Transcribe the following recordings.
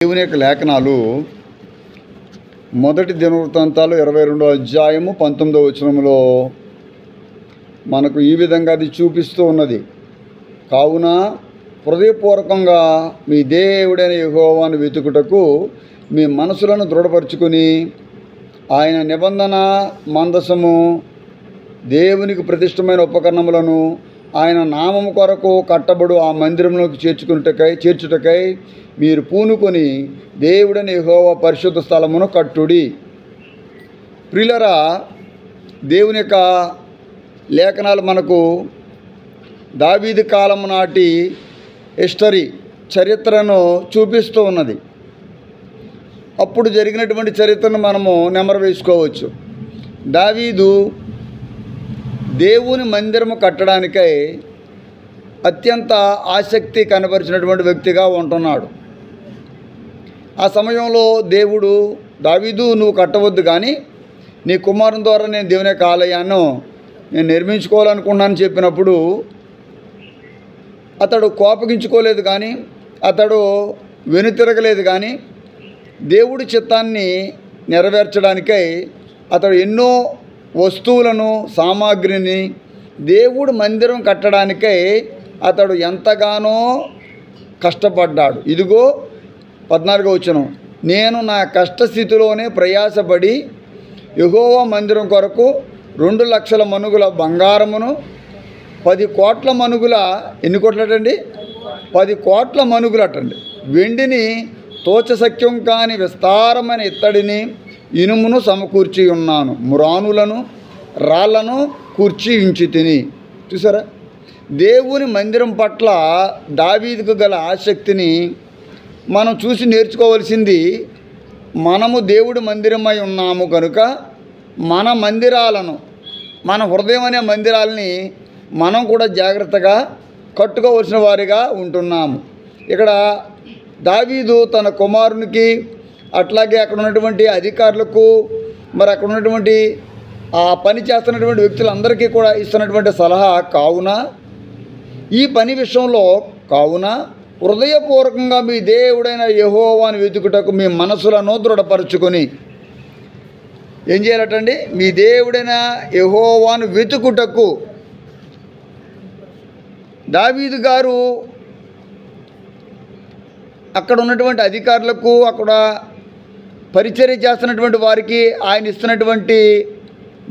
దేవుని యొక్క లేఖనాలు మొదటి దినవృత్తాంతాలు 22వ అధ్యాయము 19వ వచనంలో మనకు ఈ విధంగా అది చూపిస్తూ ఉన్నది. కావున హృదయపూర్వకంగా మీ దేవుడైన యెహోవాను వెతుకుటకు మీ మనసులను దృఢపరుచుకొని ఆయన నిబంధన మందసము దేవునికి ప్రతిష్టమైన ఉపకరణములను ఆయన నామము కొరకు కట్టబడు ఆ మందిరంలోకి చేర్చుటకై మీరు పూనుకొని దేవుడని యెహోవా పరిశుద్ధ స్థలమును కట్టుడి. ప్రియులారా, దేవుని యొక్క లేఖనాలు మనకు దావీదు కాలం నాటి చరిత్రను చూపిస్తూ ఉన్నది. అప్పుడు జరిగినటువంటి చరిత్రను మనము నెమరు వేసుకోవచ్చు. దావీదు దేవుని మందిరము కట్టడానికై అత్యంత ఆసక్తి కనబరిచినటువంటి వ్యక్తిగా ఉంటున్నాడు. ఆ సమయంలో దేవుడు, దావీదు నువ్వు కట్టవద్దు, కానీ నీ కుమారుని ద్వారా నేను దేవుని యొక్క ఆలయాన్ని నేను నిర్మించుకోవాలనుకున్నాను చెప్పినప్పుడు అతడు కోపగించుకోలేదు, కానీ అతడు వెనుతిరగలేదు. కానీ దేవుడి చిత్తాన్ని నెరవేర్చడానికై అతడు ఎన్నో వస్తువులను, సామాగ్రిని దేవుడు మందిరం కట్టడానికై అతడు ఎంతగానో కష్టపడ్డాడు. ఇదిగో 14వ వచనం, నేను నా కష్టస్థితిలోనే ప్రయాసపడి యెహోవా మందిరం కొరకు 2 లక్షల మనుగుల బంగారమును 10 కోట్ల మనుగుల, ఎన్ని కోట్లటండి? 10 కోట్ల మనుగులటండి వెండిని, తోచశక్యం కాని విస్తారమైన ఇత్తడిని, ఇనుమును సమకూర్చి ఉన్నాను, మురానులను రాళ్లను కూర్చి ఉంచి తిని. చూసారా, దేవుని మందిరం పట్ల దావీదుకు గల ఆసక్తిని మనం చూసి నేర్చుకోవాల్సింది. మనము దేవుడి మందిరమై ఉన్నాము కనుక మన మందిరాలను, మన హృదయం అనే మందిరాలని మనం కూడా జాగ్రత్తగా కట్టుకోవలసిన వారిగా ఉంటున్నాము. ఇక్కడ దావీదు తన కుమారునికి, అట్లాగే అక్కడ ఉన్నటువంటి అధికారులకు, మరి అక్కడ ఉన్నటువంటి ఆ పని చేస్తున్నటువంటి వ్యక్తులందరికీ కూడా ఇస్తున్నటువంటి సలహా, ఈ పని విషయంలో హృదయపూర్వకంగా మీ దేవుడైన యెహోవాను వెతుకుటకు మీ మనసులను దృఢపరచుకొని ఏం చేయాలటండి? మీ దేవుడైన యెహోవాను వెతుకుటకు. దావీదు గారు అక్కడ ఉన్నటువంటి అధికారులకు, అక్కడ పరిచర్య చేస్తున్నటువంటి వారికి ఆయన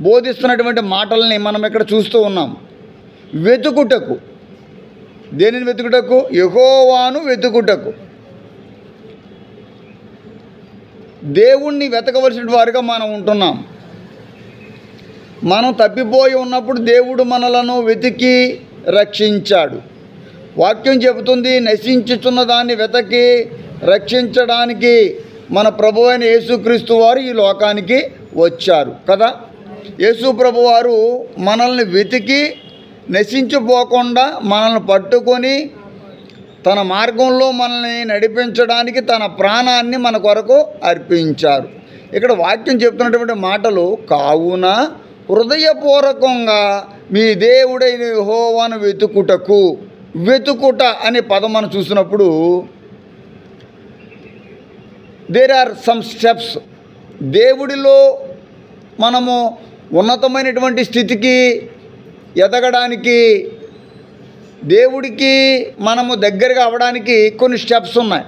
బోధిస్తున్నటువంటి మాటల్ని మనం ఇక్కడ చూస్తూ ఉన్నాం. వెతుకుటకు. దేనిని వెతుకుటకు? యెహోవాను వెతుకుటకు. దేవుణ్ణి వెతకవలసిన వారిగా మనం ఉంటున్నాం. మనం తప్పిపోయి ఉన్నప్పుడు దేవుడు మనలను వెతికి రక్షించాడు. వాక్యం చెబుతుంది, నశించుచున్న దాన్ని వెతకి రక్షించడానికి మన ప్రభువైన యేసుక్రీస్తు వారు ఈ లోకానికి వచ్చారు కదా. యేసు ప్రభువారు మనల్ని వెతికి నశించిపోకుండా మనల్ని పట్టుకొని తన మార్గంలో మనల్ని నడిపించడానికి తన ప్రాణాన్ని మన కొరకు అర్పించారు. ఇక్కడ వాక్యం చెప్తున్నటువంటి మాటలు, కావున హృదయపూర్వకంగా మీ దేవుడైన యెహోవాను వెతుకుటకు. వెతుకుట అనే పదం మనం చూసినప్పుడు దేర్ ఆర్ సమ్ స్టెప్స్. దేవుడిలో మనము ఉన్నతమైనటువంటి స్థితికి ఎదగడానికి, దేవుడికి మనము దగ్గరగా అవ్వడానికి కొన్ని స్టెప్స్ ఉన్నాయి.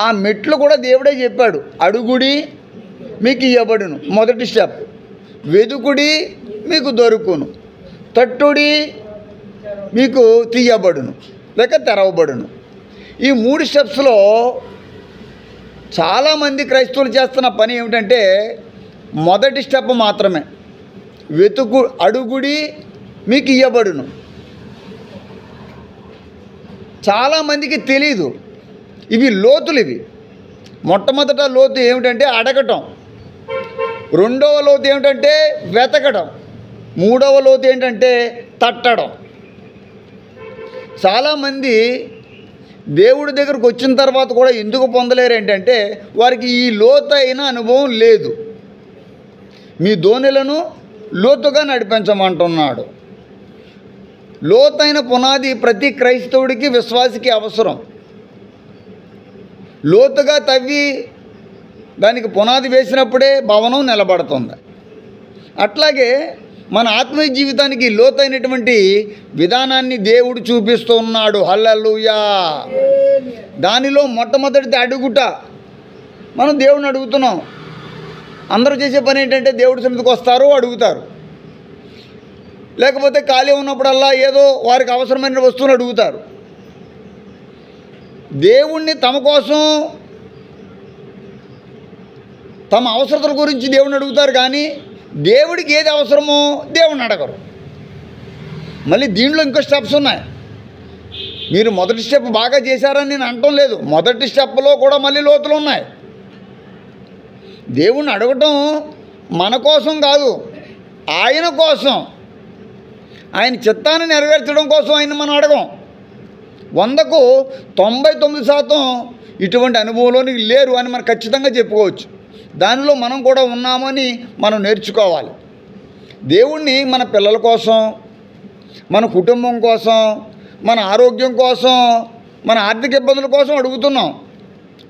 ఆ మెట్లు కూడా దేవుడే చెప్పాడు. అడుగుడి మీకు ఇవ్వబడును, మొదటి స్టెప్. వెతుకుడి మీకు దొరుకును, తట్టుడి మీకు తీయబడును లేక తెరవబడును. ఈ 3 స్టెప్స్లో చాలామంది క్రైస్తవులు చేస్తున్న పని ఏమిటంటే మొదటి స్టెప్ మాత్రమే. అడుగుడి మీకు ఇవ్వబడును. చాలామందికి తెలీదు. ఇవి లోతులు. మొట్టమొదట లోతు ఏమిటంటే అడగటం. రెండవ లోతు ఏమిటంటే వెతకడం. మూడవ లోతు ఏంటంటే తట్టడం. చాలామంది దేవుడి దగ్గరకు వచ్చిన తర్వాత కూడా ఎందుకు పొందలేరు ఏంటంటే వారికి ఈ లోతైన అనుభవం లేదు. మీ దోణిలను లోతుగా నడిపించమంటున్నాడు. లోతైన పునాది ప్రతి క్రైస్తవుడికి, విశ్వాసికి అవసరం. లోతుగా తవ్వి దానికి పునాది వేసినప్పుడే భవనం నిలబడుతుంది. అట్లాగే మన ఆత్మీయ జీవితానికి లోతైనటువంటి విధానాన్ని దేవుడు చూపిస్తూ ఉన్నాడు. హల్లెలూయా. దానిలో మొట్టమొదటిది అడుగుట. మనం దేవుడిని అడుగుతున్నాం. అందరూ చేసే పని ఏంటంటే దేవుడి సన్నిధికి వస్తారు, అడుగుతారు. లేకపోతే ఖాళీ ఉన్నప్పుడల్లా ఏదో వారికి అవసరమైన వస్తువులు అడుగుతారు. దేవుణ్ణి తమ కోసం, తమ అవసరతల గురించి దేవుణ్ణి అడుగుతారు, కానీ దేవుడికి ఏది అవసరమో దేవుణ్ణి అడగరు. మళ్ళీ దీంట్లో ఇంకో స్టెప్స్ ఉన్నాయి. మీరు మొదటి స్టెప్ బాగా చేశారని నేను అనటం లేదు. మొదటి స్టెప్లో కూడా మళ్ళీ లోతులు ఉన్నాయి. దేవుణ్ణి అడగటం మన కోసం కాదు, ఆయన కోసం, ఆయన చిత్తాన్ని నెరవేర్చడం కోసం ఆయన మనం అడగం. 100కు 99% ఇటువంటి అనుభవంలోనికి లేరు అని మనం ఖచ్చితంగా చెప్పుకోవచ్చు. దానిలో మనం కూడా ఉన్నామని మనం నేర్చుకోవాలి. దేవుణ్ణి మన పిల్లల కోసం, మన కుటుంబం కోసం, మన ఆరోగ్యం కోసం, మన ఆర్థిక ఇబ్బందుల కోసం అడుగుతున్నాం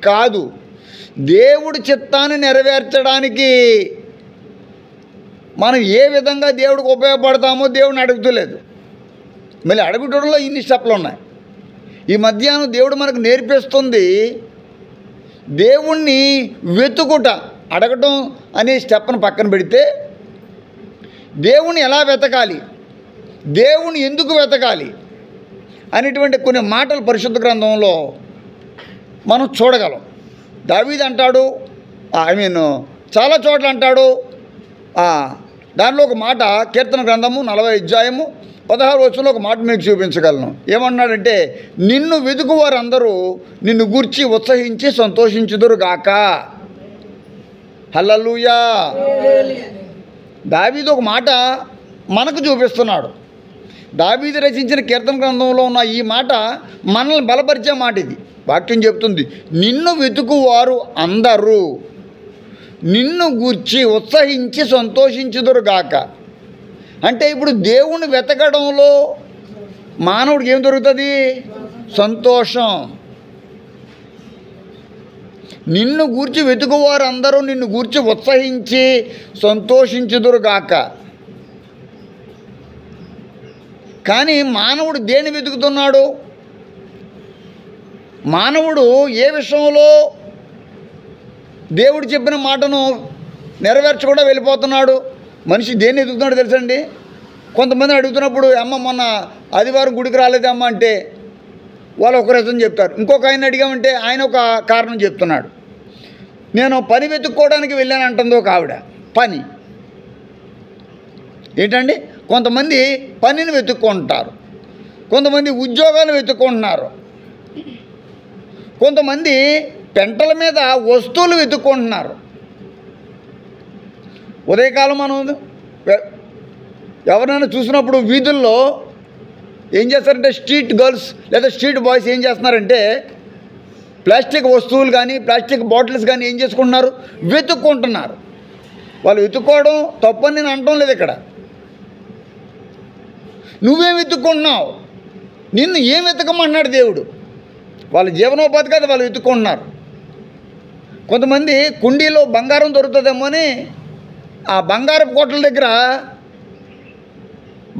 కాదు. దేవుడి చిత్తాన్ని నెరవేర్చడానికి మనం ఏ విధంగా దేవుడికి ఉపయోగపడతామో దేవుడిని అడుగుతలేదు. మళ్ళీ అడుగుటంలో ఇన్ని స్టెప్లు ఉన్నాయి. ఈ మధ్యాహ్నం దేవుడు మనకు నేర్పిస్తుంది దేవుణ్ణి వెతుకుట. అడగటం అనే స్టెప్ను పక్కన పెడితే దేవుణ్ణి ఎలా వెతకాలి, దేవుణ్ణి ఎందుకు వెతకాలి అనేటువంటి కొన్ని మాటలు పరిశుద్ధ గ్రంథంలో మనం చూడగలం. దావీదు అంటాడు, చాలా చోట్ల అంటాడు. దానిలో ఒక మాట, కీర్తన గ్రంథము 40 అధ్యాయము 16 వచనంలో ఒక మాట మీకు చూపించగలను. ఏమన్నాడంటే, నిన్ను వెతుకు వారందరూ నిన్ను గూర్చి ఉత్సహించి సంతోషించుదురుగాక. హల్లెలూయా. దావీదు ఒక మాట మనకు చూపిస్తున్నాడు. దావీదు రచించిన కీర్తన గ్రంథంలో ఉన్న ఈ మాట మనల్ని బలపరిచే మాట. ఇది వాక్యం చెప్తుంది, నిన్ను వెతుకు వారు అందరూ నిన్ను గూర్చి ఉత్సహించి సంతోషించుదురుగాక. అంటే ఇప్పుడు దేవుణ్ణి వెతకడంలో మానవుడికి ఏం దొరుకుతుంది? సంతోషం. నిన్ను గూర్చి వెతుకువారు అందరూ నిన్ను గూర్చి ఉత్సహించి సంతోషించుదురుగాక. కానీ మానవుడు దేన్ని వెతుకుతున్నాడు? మానవుడు ఏ విషయంలో దేవుడు చెప్పిన మాటను నెరవేర్చకుండా వెళ్ళిపోతున్నాడు? మనిషి దేన్ని ఎదుగుతున్నాడు తెలుసండి? కొంతమందిని అడుగుతున్నప్పుడు, అమ్మ మొన్న ఆదివారం గుడికి రాలేదమ్మ అంటే వాళ్ళు ఒక రీజన్ చెప్తారు. ఇంకొక ఆయన అడిగామంటే ఆయన ఒక కారణం చెప్తున్నాడు. నేను పని వెతుక్కోవడానికి వెళ్ళాను అంటుంది ఒక ఆవిడ. పని ఏంటండి? కొంతమంది పనిని వెతుక్కుంటారు, కొంతమంది ఉద్యోగాలు వెతుక్కుంటున్నారు, కొంతమంది పెంటల మీద వస్తువులు వెతుక్కుంటున్నారు. ఉదయకాలం మనం ఎవరైనా చూసినప్పుడు వీధుల్లో ఏం చేస్తారంటే, స్ట్రీట్ గర్ల్స్ లేదా స్ట్రీట్ బాయ్స్ ఏం చేస్తున్నారంటే, ప్లాస్టిక్ వస్తువులు కానీ ప్లాస్టిక్ బాటిల్స్ కానీ ఏం చేసుకుంటున్నారు? వెతుక్కుంటున్నారు. వాళ్ళు వెతుక్కోవడం తప్పని నేను అనటం లేదు. ఇక్కడ నువ్వేం వెతుక్కుంటున్నావు? నిన్ను ఏం వెతకమన్నాడు దేవుడు? వాళ్ళ జీవనోపాధి కాదు వాళ్ళు వెతుక్కుంటున్నారు. కొంతమంది కుండీలో బంగారం దొరుకుతుందేమో అని ఆ బంగారపు కోట్ల దగ్గర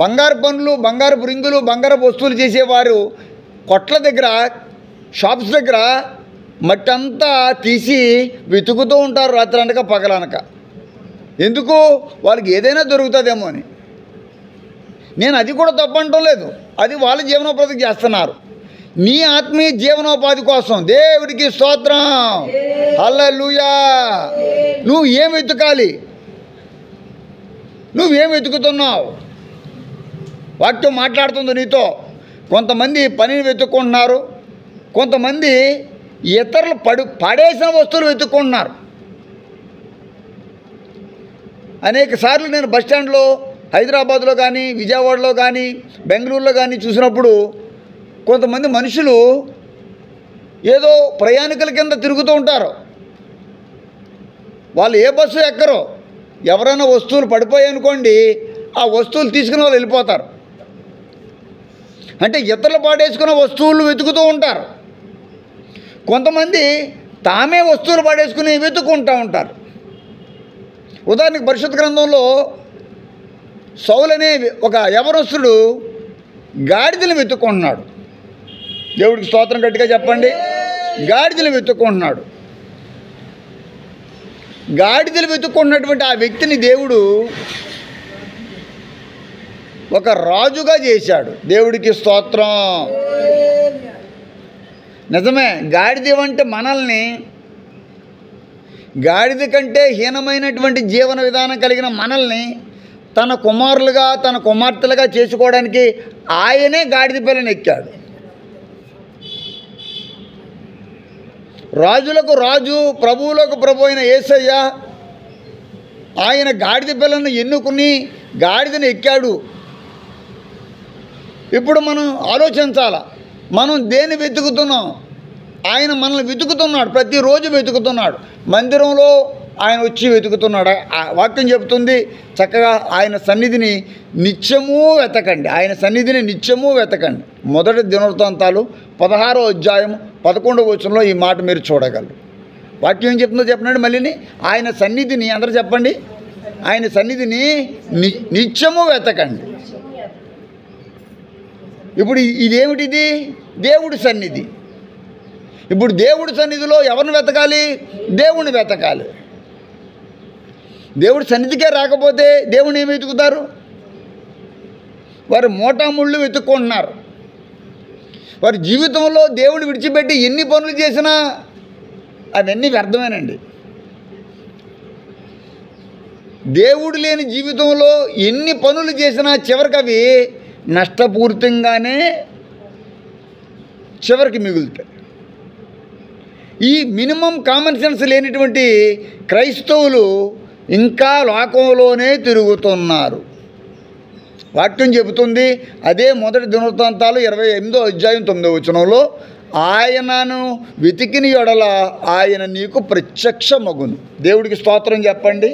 బంగారు పనులు, బంగారపు రింగులు, బంగారపు వస్తువులు చేసేవారు కొట్ల దగ్గర, షాప్స్ దగ్గర మట్టి అంతా తీసి వెతుకుతూ ఉంటారు రాత్రనక పగలనక. ఎందుకు? వాళ్ళకి ఏదైనా దొరుకుతుందేమో అని. నేను అది కూడా తప్పంటం లేదు, అది వాళ్ళ జీవనోపాధి చేస్తున్నారు. నీ ఆత్మీయ జీవనోపాధి కోసం దేవుడికి స్తోత్రం. హల్లెలూయా. నువ్వు ఏం వెతకాలి? నువ్వేం వెతుకుతున్నావు? వాక్యం మాట్లాడుతుంది నీతో. కొంతమంది పనిని వెతుక్కుంటున్నారు, కొంతమంది ఇతరులు పడేసిన వస్తువులు వెతుక్కుంటున్నారు. అనేక సార్లు నేను బస్టాండ్లో హైదరాబాద్లో కానీ, విజయవాడలో కానీ, బెంగళూరులో కానీ చూసినప్పుడు కొంతమంది మనుషులు ఏదో ప్రయాణికుల కింద తిరుగుతూ ఉంటారు. వాళ్ళు ఏ బస్సు ఎక్కరో, ఎవరైనా వస్తువులు పడిపోయాయి అనుకోండి, ఆ వస్తువులు తీసుకుని వాళ్ళు వెళ్ళిపోతారు. అంటే ఇతరులు పాడేసుకున్న వస్తువులు వెతుకుతూ ఉంటారు. కొంతమంది తామే వస్తువులు పడేసుకుని వెతుక్కుంటూ ఉంటారు. ఉదాహరణకు పరిశుద్ధ గ్రంథంలో సౌలు అనే ఒక యవనస్తుడు గాడిదలు వెతుక్కుంటున్నాడు. దేవుడికి స్తోత్రం గట్టిగా చెప్పండి. గాడిదలు వెతుక్కుంటున్నాడు. గాడిదలు వెతుక్కుంటున్నటువంటి ఆ వ్యక్తిని దేవుడు ఒక రాజుగా చేశాడు. దేవుడికి స్తోత్రం. నిజమే, గాడిద అంటే మనల్ని గాడిద కంటే హీనమైనటువంటి జీవన విధానం కలిగిన మనల్ని తన కుమారులుగా తన కుమార్తెలుగా చేసుకోవడానికి ఆయనే గాడిద పిల్లని ఎక్కాడు. రాజులకు రాజు, ప్రభువులకు ప్రభు అయిన యేసయ్య ఆయన గాడిద పిల్లను ఎన్నుకుని గాడిదను ఎక్కాడు. ఇప్పుడు మనం ఆలోచించాల, మనం దేన్ని వెతుకుతున్నాం? ఆయన మనల్ని వెతుకుతున్నాడు, ప్రతిరోజు వెతుకుతున్నాడు. మందిరంలో ఆయన వచ్చి వెతుకుతున్నాడు. వాక్యం చెబుతుంది చక్కగా ఆయన సన్నిధిని నిత్యము వెతకండి, ఆయన సన్నిధిని నిత్యము వెతకండి. మొదటి దినవృత్తాంతాలు 16వ అధ్యాయం 11వ వచనంలో ఈ మాట మీరు చూడగలరు. వాక్యం ఏం చెప్తుందో చెప్పండి మళ్ళీ. ఆయన సన్నిధిని, అందరూ చెప్పండి, ఆయన సన్నిధిని నిత్యము వెతకండి. ఇప్పుడు ఇదేమిటిది? దేవుడి సన్నిధి. ఇప్పుడు దేవుడి సన్నిధిలో ఎవరిని వెతకాలి? దేవుణ్ణి వెతకాలి. దేవుడి సన్నిధికే రాకపోతే దేవుని ఏమి వెతుకుతారు? వారు మోటాముళ్ళు వెతుక్కుంటున్నారు. వారి జీవితంలో దేవుడు విడిచిపెట్టి ఎన్ని పనులు చేసినా అవన్నీ వ్యర్థమేనండి. దేవుడు లేని జీవితంలో ఎన్ని పనులు చేసినా చివరికి అవి నష్టపూరితంగానే చివరికి మిగులుతాయి. ఈ మినిమం కామన్ సెన్స్ లేనిటువంటి క్రైస్తవులు ఇంకా లోకంలోనే తిరుగుతున్నారు. వాక్యం చెబుతుంది అదే మొదటి దినవృత్తాంతాలు 28వ అధ్యాయం 9వ వచనంలో, ఆయనను వెతికిన యెడల ఆయన నీకు ప్రత్యక్షమగును. దేవుడికి స్తోత్రం చెప్పండి.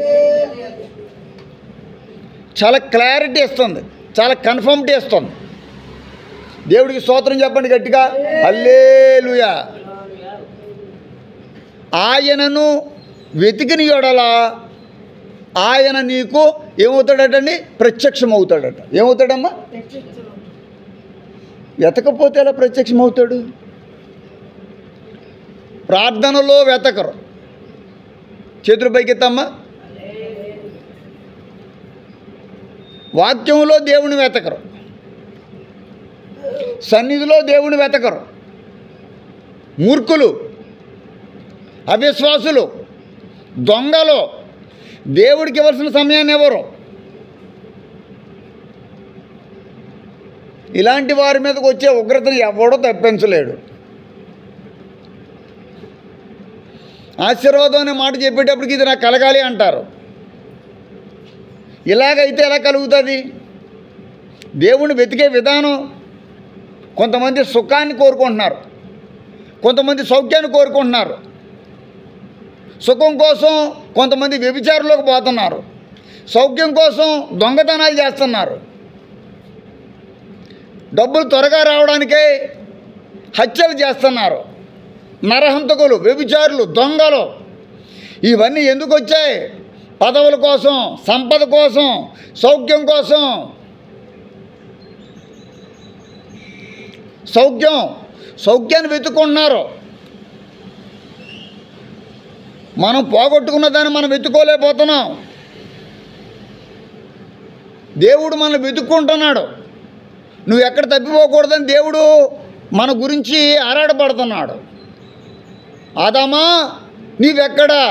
చాలా క్లారిటీ ఇస్తుంది, చాలా కన్ఫర్మిటీ ఇస్తుంది. దేవుడికి స్తోత్రం చెప్పండి గట్టిగా. హల్లెలూయా. ఆయనను వెతికిన యెడల ఆయన నీకు ఏమవుతాడటండి? ప్రత్యక్షమవుతాడట. ఏమవుతాడమ్మా? వెతకపోతే ఎలా ప్రత్యక్షమవుతాడు? ప్రార్థనలో వెతకరు. చేతులు పైకెత్తమ్మా. వాక్యంలో దేవుని వెతకరు, సన్నిధిలో దేవుని వెతకరు. మూర్ఖులు, అవిశ్వాసులు, దొంగలు దేవుడికి ఇవ్వాల్సిన సమయాన్ని ఎవరు? ఇలాంటి వారి మీదకి వచ్చే ఉగ్రతను ఎవడో తప్పించలేడు. ఆశీర్వాదం అనే మాట చెప్పేటప్పటికి ఇది నాకు కలగాలి అంటారు. ఇలాగైతే ఎలా కలుగుతుంది? దేవుని వెతికే విధానం, కొంతమంది సుఖాన్ని కోరుకుంటున్నారు, కొంతమంది సౌఖ్యాన్ని కోరుకుంటున్నారు. సుఖం కోసం కొంతమంది వ్యభిచారంలోకి పోతున్నారు, సౌఖ్యం కోసం దొంగతనాలు చేస్తున్నారు. డబ్బులు త్వరగా రావడానికే హత్యలు చేస్తున్నారు. నరహంతకులు, వ్యభిచారులు, దొంగలు ఇవన్నీ ఎందుకు వచ్చాయి? పదవుల కోసం, సంపద కోసం, సౌఖ్యం కోసం. సౌఖ్యాన్ని వెతుక్కుంటున్నారు. మనం పోగొట్టుకున్న దాన్ని మనం వెతుక్కోలేకపోతున్నాం. దేవుడు మనల్ని వెతుక్కుంటున్నాడు. నువ్వు ఎక్కడ తప్పిపోకూడదని దేవుడు మన గురించి ఆరాటపడుతున్నాడు. ఆదామా నీవెక్కడా?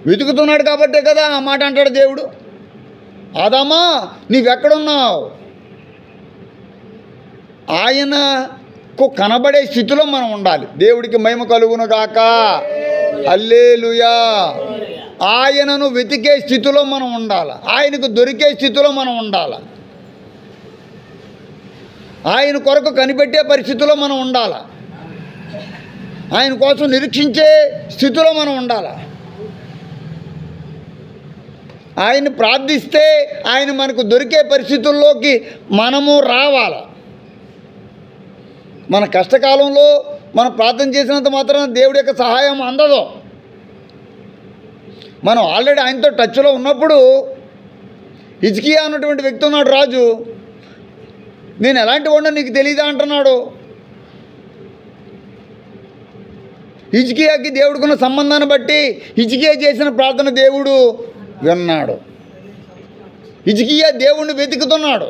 వెతుకుతున్నాడు కాబట్టే కదా ఆ మాట అంటాడు దేవుడు. ఆదామా నీవెక్కడున్నావు? ఆయనకు కనబడే స్థితిలో మనం ఉండాలి. దేవుడికి మహిమ కలుగును గాక. హల్లెలూయా. ఆయనను వెతికే స్థితిలో మనం ఉండాలి, ఆయనకు దొరికే స్థితిలో మనం ఉండాలి, ఆయన కొరకు కనిపెట్టే పరిస్థితిలో మనం ఉండాలి, ఆయన కోసం నిరీక్షించే స్థితిలో మనం ఉండాలి. ఆయన్ని ప్రార్థిస్తే ఆయన మనకు దొరికే పరిస్థితుల్లోకి మనము రావాలి. మన కష్టకాలంలో మనం ప్రార్థన చేసినంత మాత్రాన దేవుడి యొక్క సహాయం అందదు. మనం ఆల్రెడీ ఆయనతో టచ్లో ఉన్నప్పుడు, హిజ్కియా అన్నటువంటి వ్యక్తి ఉన్నాడు రాజు, నేను ఎలాంటి వాడినో నీకు తెలియదా అంటున్నాడు. హిజ్కియాకి దేవుడికున్న సంబంధాన్ని బట్టి హిజ్కియా చేసిన ప్రార్థన దేవుడు విన్నాడు. హిజ్కియా దేవుణ్ణి వెతుకుతున్నాడు.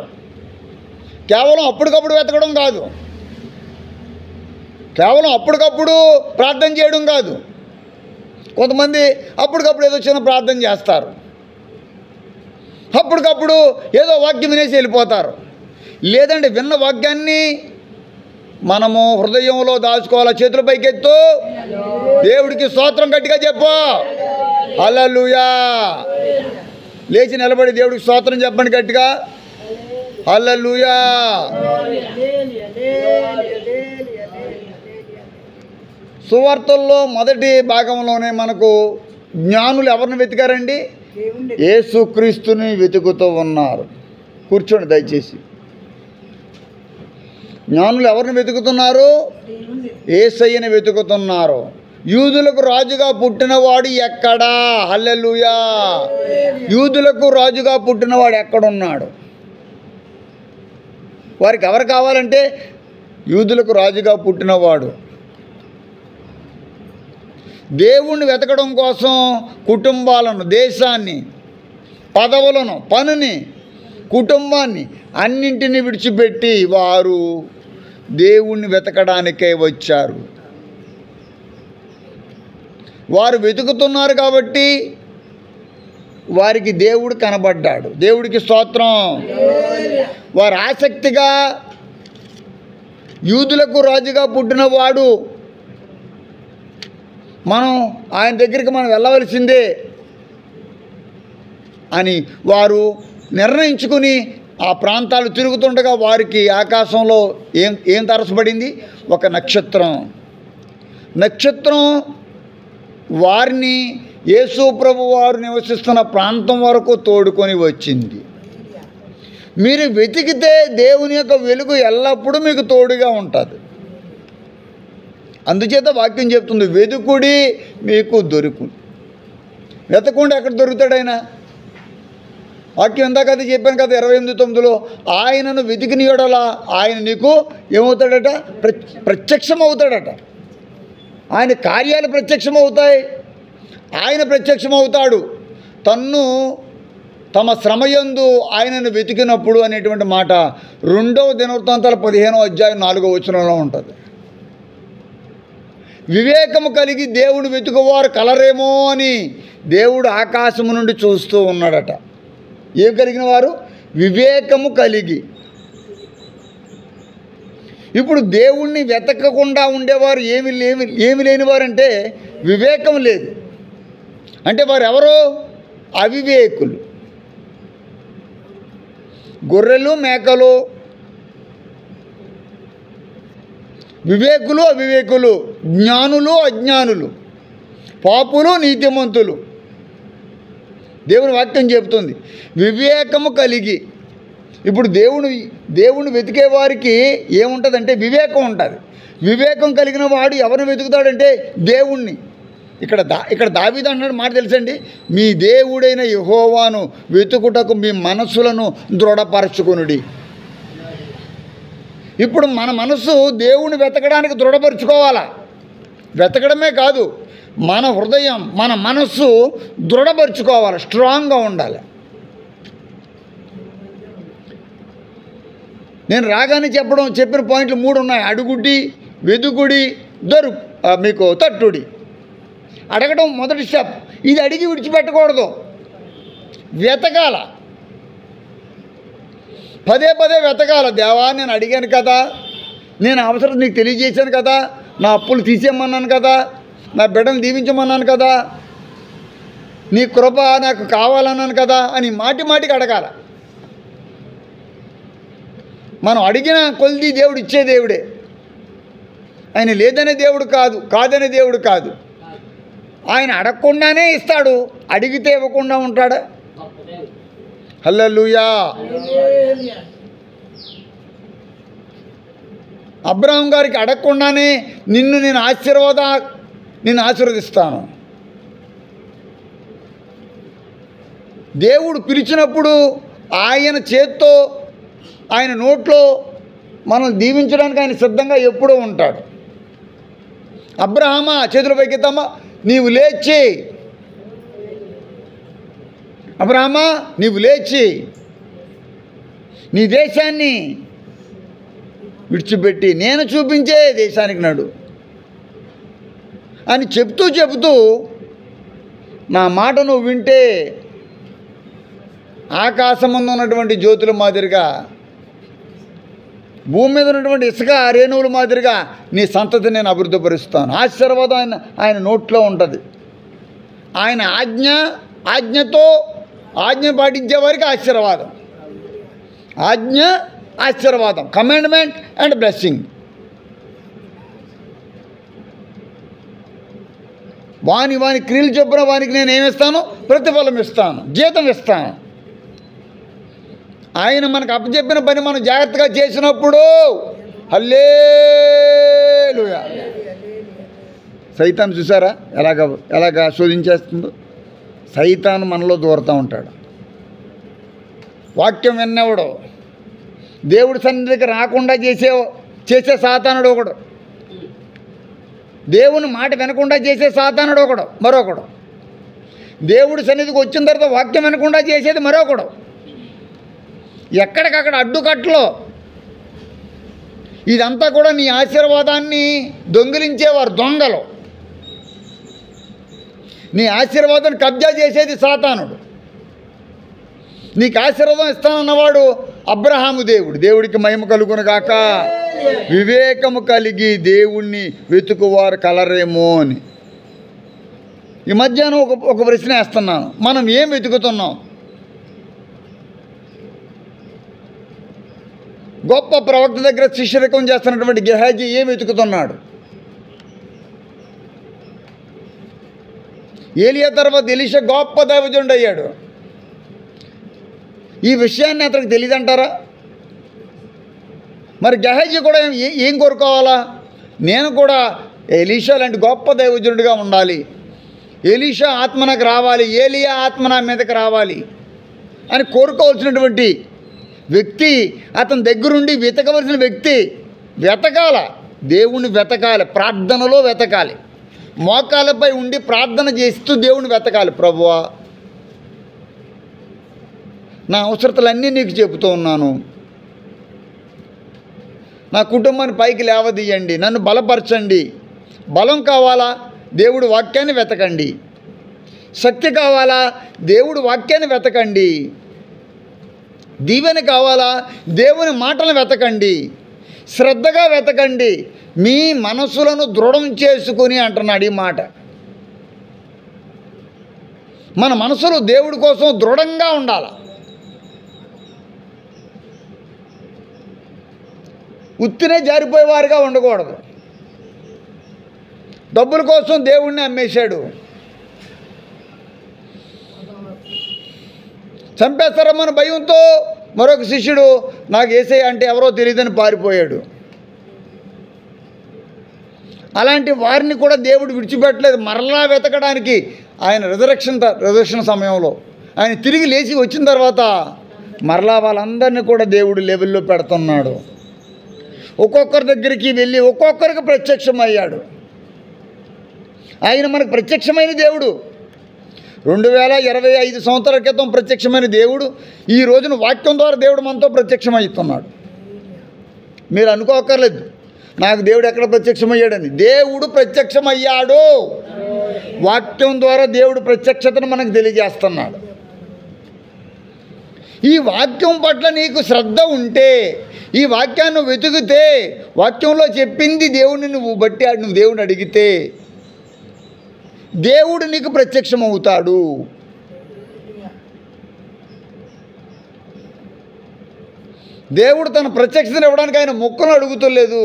కేవలం అప్పటికప్పుడు వెతకడం కాదు, కేవలం అప్పటికప్పుడు ప్రార్థన చేయడం కాదు. కొంతమంది అప్పటికప్పుడు ఏదో చిన్న ప్రార్థన చేస్తారు, అప్పటికప్పుడు ఏదో వాక్యం వినేసి వెళ్ళిపోతారు. లేదండి, విన్న వాక్యాన్ని మనము హృదయంలో దాచుకోవాలి. చేతుల పైకెత్తు, దేవుడికి స్తోత్రం గట్టిగా చెప్పు. హల్లెలూయా. లేచి నిలబడి దేవుడికి స్తోత్రం చెప్పండి గట్టిగా. హల్లెలూయా. సువార్తల్లో మొదటి భాగంలోనే మనకు జ్ఞానులు ఎవరిని వెతికారండి? యేసుక్రీస్తుని వెతుకుతూ ఉన్నారు. కూర్చోండి దయచేసి. జ్ఞానులు ఎవరిని వెతుకుతున్నారు? యేసయ్యని వెతుకుతున్నారు. యూదులకు రాజుగా పుట్టినవాడు ఎక్కడా? హల్లెలూయా. యూదులకు రాజుగా పుట్టినవాడు ఎక్కడున్నాడు? వారికి ఎవరు కావాలంటే యూదులకు రాజుగా పుట్టినవాడు. దేవుణ్ణి వెతకడం కోసం కుటుంబాలను, దేశాన్ని, పదవులను, పనిని, కుటుంబాన్ని అన్నింటినీ విడిచిపెట్టి వారు దేవుణ్ణి వెతకడానికై వచ్చారు. వారు వెతుకుతున్నారు కాబట్టి వారికి దేవుడు కనబడ్డాడు. దేవుడికి స్తోత్రం. వారు ఆసక్తిగా యూదులకు రాజుగా పుట్టినవాడు, మనం ఆయన దగ్గరికి మనం వెళ్ళవలసిందే అని వారు నిర్ణయించుకుని ఆ ప్రాంతాలు తిరుగుతుండగా వారికి ఆకాశంలో ఏం తారసపడింది? ఒక నక్షత్రం. నక్షత్రం వారిని యేసు ప్రభు వారు నివసిస్తున్న ప్రాంతం వరకు తోడుకొని వచ్చింది. మీరు వెతికితే దేవుని యొక్క వెలుగు ఎల్లప్పుడూ మీకు తోడుగా ఉంటుంది. అందుచేత వాక్యం చెప్తుంది, వెతుకుడి మీకు దొరుకు. వెతకుండా ఎక్కడ దొరుకుతాడు ఆయన? వాక్యం ఇందాక అది చెప్పాను కదా 28:9, ఆయనను వెతికిన యెడల ఆయన నీకు ఏమవుతాడట? ప్రత్యక్షం అవుతాడట. ఆయన కార్యాలు ప్రత్యక్షమవుతాయి. ఆయన ప్రత్యక్షమవుతాడు. తమ శ్రమయందు ఆయనను వెతికినప్పుడు అనేటువంటి మాట 2వ దినవృత్తాంతాల 15వ అధ్యాయం 4వ వచనంలో ఉంటుంది. వివేకము కలిగి దేవుని వెతుకువారు కలరేమో అని దేవుడు ఆకాశము నుండి చూస్తూ ఉన్నాడట. ఏం కలిగిన వారు? వివేకము కలిగి. ఇప్పుడు దేవుణ్ణి వెతకకుండా ఉండేవారు ఏమి లేనివారంటే వివేకం లేదు. అంటే వారు ఎవరో? అవివేకులు. గొర్రెలు మేకలు, వివేకులు అవివేకులు, జ్ఞానులు అజ్ఞానులు, పాపులు నీతిమంతులు. దేవుని వాక్యం చెబుతుంది వివేకము కలిగి. ఇప్పుడు దేవుని వెతికే వారికి ఏముంటుందంటే వివేకం ఉంటుంది. వివేకం కలిగిన వాడు ఎవరిని వెతుకుతాడంటే దేవుణ్ణి. ఇక్కడ దావీదు అంటున్నాడు మాట తెలుసండి, మీ దేవుడైన యెహోవాను వెతుకుటకు మీ మనస్సులను దృఢపరచుకొనుడి. ఇప్పుడు మన మనసు దేవుని వెతకడానికి దృఢపరుచుకోవాలా. వెతకడమే కాదు, మన హృదయం, మన మనస్సు దృఢపరుచుకోవాలి, స్ట్రాంగ్గా ఉండాలి. నేను రాగానే చెప్పిన పాయింట్లు 3 ఉన్నాయి. అడుగుడి, వెతుకుడి, మీకు తట్టుడి. అడగడం మొదటి స్టెప్. ఇది అడిగి విడిచిపెట్టకూడదు, వెతకాల. పదే వెతకాల. దేవా, నేను అడిగాను కదా, నేను అవసరం నీకు తెలియజేశాను కదా, నా అప్పులు తీసేయమన్నాను కదా, నా బిడ్డను దీవించమన్నాను కదా, నీ కృప నాకు కావాలన్నాను కదా అని మాటికి అడగాల. మనం అడిగిన కొలిది దేవుడు ఇచ్చే దేవుడే. ఆయన లేదనే దేవుడు కాదు, కాదనే దేవుడు కాదు. ఆయన అడగకుండానే ఇస్తాడు, అడిగితే ఇవ్వకుండా ఉంటాడా? హల్లెలూయా. అబ్రహాం గారికి అడగకుండానే నిన్ను ఆశీర్వదిస్తాను. దేవుడు పిలిచినప్పుడు ఆయన చేత్తో ఆయన నోట్లో మనం దీవించడానికి ఆయన సిద్ధంగా ఎప్పుడూ ఉంటాడు. అబ్రహామా చేతుల పైకెత్తమ్మా, నీవు లేచి, అబ్రహామా నీవు లేచి నీ దేశాన్ని విడిచిపెట్టి నేను చూపించే దేశానికి నడు అని చెప్తూ నా మాట నువ్వు వింటే ఆకాశమందు ఉన్నటువంటి జ్యోతుల మాదిరిగా, భూమి మీద ఉన్నటువంటి ఇసుక రేణువుల మాదిరిగా నీ సంతతి నేను అభివృద్ధిపరుస్తాను. ఆశీర్వాదం ఆయన నోట్లో ఉంటుంది. ఆయన ఆజ్ఞ పాటించే వారికి ఆశీర్వాదం, ఆశీర్వాదం, కమాండ్మెంట్ అండ్ బ్లెస్సింగ్. వాని క్రియలు చొప్పున వానికి నేను ఏమిస్తాను? ప్రతిఫలం ఇస్తాను, జీతం ఇస్తాను. ఆయన మనకు అప్పచెప్పిన పని మనం జాగ్రత్తగా చేసినప్పుడు హల్లెలూయా. సైతాను చూసారా ఎలాగా శోధించేస్తుందో? సైతాను మనలో దూరుతూ ఉంటాడు. వాక్యం విన్నవాడు, దేవుడి సన్నిధికి రాకుండా చేసే సాతానుడు ఒకడు, దేవుని మాట వినకుండా చేసే సాతానుడు ఒకడు, మరొకడు. దేవుడి సన్నిధికి వచ్చిన తర్వాత వాక్యం వినకుండా చేసేది మరొకడు. ఎక్కడికక్కడ అడ్డుకట్లు. ఇదంతా కూడా నీ ఆశీర్వాదాన్ని దొంగిలించేవారు దొంగలు. నీ ఆశీర్వాదాన్ని కబ్జా చేసేది సాతానుడు. నీకు ఆశీర్వాదం ఇస్తానన్నవాడు అబ్రహాము దేవుడు. దేవుడికి మహిమ కలుగును గాక. వివేకము కలిగి దేవుణ్ణి వెతుకువారు కలరేమో అని. ఈ మధ్యాహ్నం ఒక ప్రశ్న వేస్తున్నాను, మనం ఏం వెతుకుతున్నాం? గొప్ప ప్రవక్త దగ్గర శిష్యరికం చేస్తున్నటువంటి గెహాజీ ఏం వెతుకుతున్నాడు? ఏలియా తర్వాత ఎలీషా గొప్ప దైవజనుడు అయ్యాడు. ఈ విషయాన్ని అతనికి తెలియదంటారా? మరి గెహాజీ కూడా ఏం కోరుకోవాలా? నేను కూడా ఎలీషా లాంటి గొప్ప దైవజనుడిగా ఉండాలి, ఎలీషా ఆత్మ నాకు రావాలి, ఏలియా ఆత్మ నా మీదకి రావాలి అని కోరుకోవాల్సినటువంటి వ్యక్తి, అతని దగ్గరుండి వెతకవలసిన వ్యక్తి వెతకాల. దేవుణ్ణి వెతకాలి, ప్రార్థనలో వెతకాలి, మోకాలపై ఉండి ప్రార్థన చేస్తూ దేవుణ్ణి వెతకాలి. ప్రభువా, నా అవసరతలన్నీ నీకు చెబుతూ ఉన్నాను, నా కుటుంబాన్ని పైకి లేవదీయండి, నన్ను బలపరచండి. బలం కావాలా? దేవుడు వాక్యాన్ని వెతకండి. శక్తి కావాలా? దేవుడు వాక్యాన్ని వెతకండి. దీవెన కావాలా? దేవుని మాటలు వెతకండి, శ్రద్ధగా వెతకండి. మీ మనసులను దృఢం చేసుకుని అంటున్నాడు ఈ మాట. మన మనసులు దేవుడి కోసం దృఢంగా ఉండాలి. ఉత్తినే జారిపోయేవారుగా ఉండకూడదు. డబ్బుల కోసం దేవుణ్ణి అమ్మేశాడు, చంపేస్తారమ్మని భయంతో మరొక శిష్యుడు నాకు యేసయ్య అంటే ఎవరో తెలియదని పారిపోయాడు. అలాంటి వారిని కూడా దేవుడు విడిచిపెట్టలేదు. మరలా వెతకడానికి ఆయన రిజరెక్షన్ సమయంలో ఆయన తిరిగి లేచి వచ్చిన తర్వాత మరలా వాళ్ళందరినీ కూడా దేవుడు లెవెల్లో పెడుతున్నాడు. ఒక్కొక్కరి దగ్గరికి వెళ్ళి ఒక్కొక్కరికి ప్రత్యక్షమయ్యాడు. ఆయన మనకు ప్రత్యక్షమైన దేవుడు. 2025 సంవత్సరాల క్రితం ప్రత్యక్షమైన దేవుడు ఈ రోజున వాక్యం ద్వారా దేవుడు మనతో ప్రత్యక్షమవుతున్నాడు. మీరు అనుకోకర్లేదు నాకు దేవుడు ఎక్కడ ప్రత్యక్షమయ్యాడని. దేవుడు ప్రత్యక్షమయ్యాడు. వాక్యం ద్వారా దేవుడు ప్రత్యక్షతను మనకు తెలియజేస్తున్నాడు. ఈ వాక్యం పట్ల నీకు శ్రద్ధ ఉంటే, ఈ వాక్యాన్ని వెతికితే, వాక్యంలో చెప్పింది దేవుడిని నువ్వు దేవుడిని అడిగితే దేవుడు నీకు ప్రత్యక్షమవుతాడు. దేవుడు తన ప్రత్యక్షతను ఇవ్వడానికి ఆయన మొక్కను అడుగుతలేదు,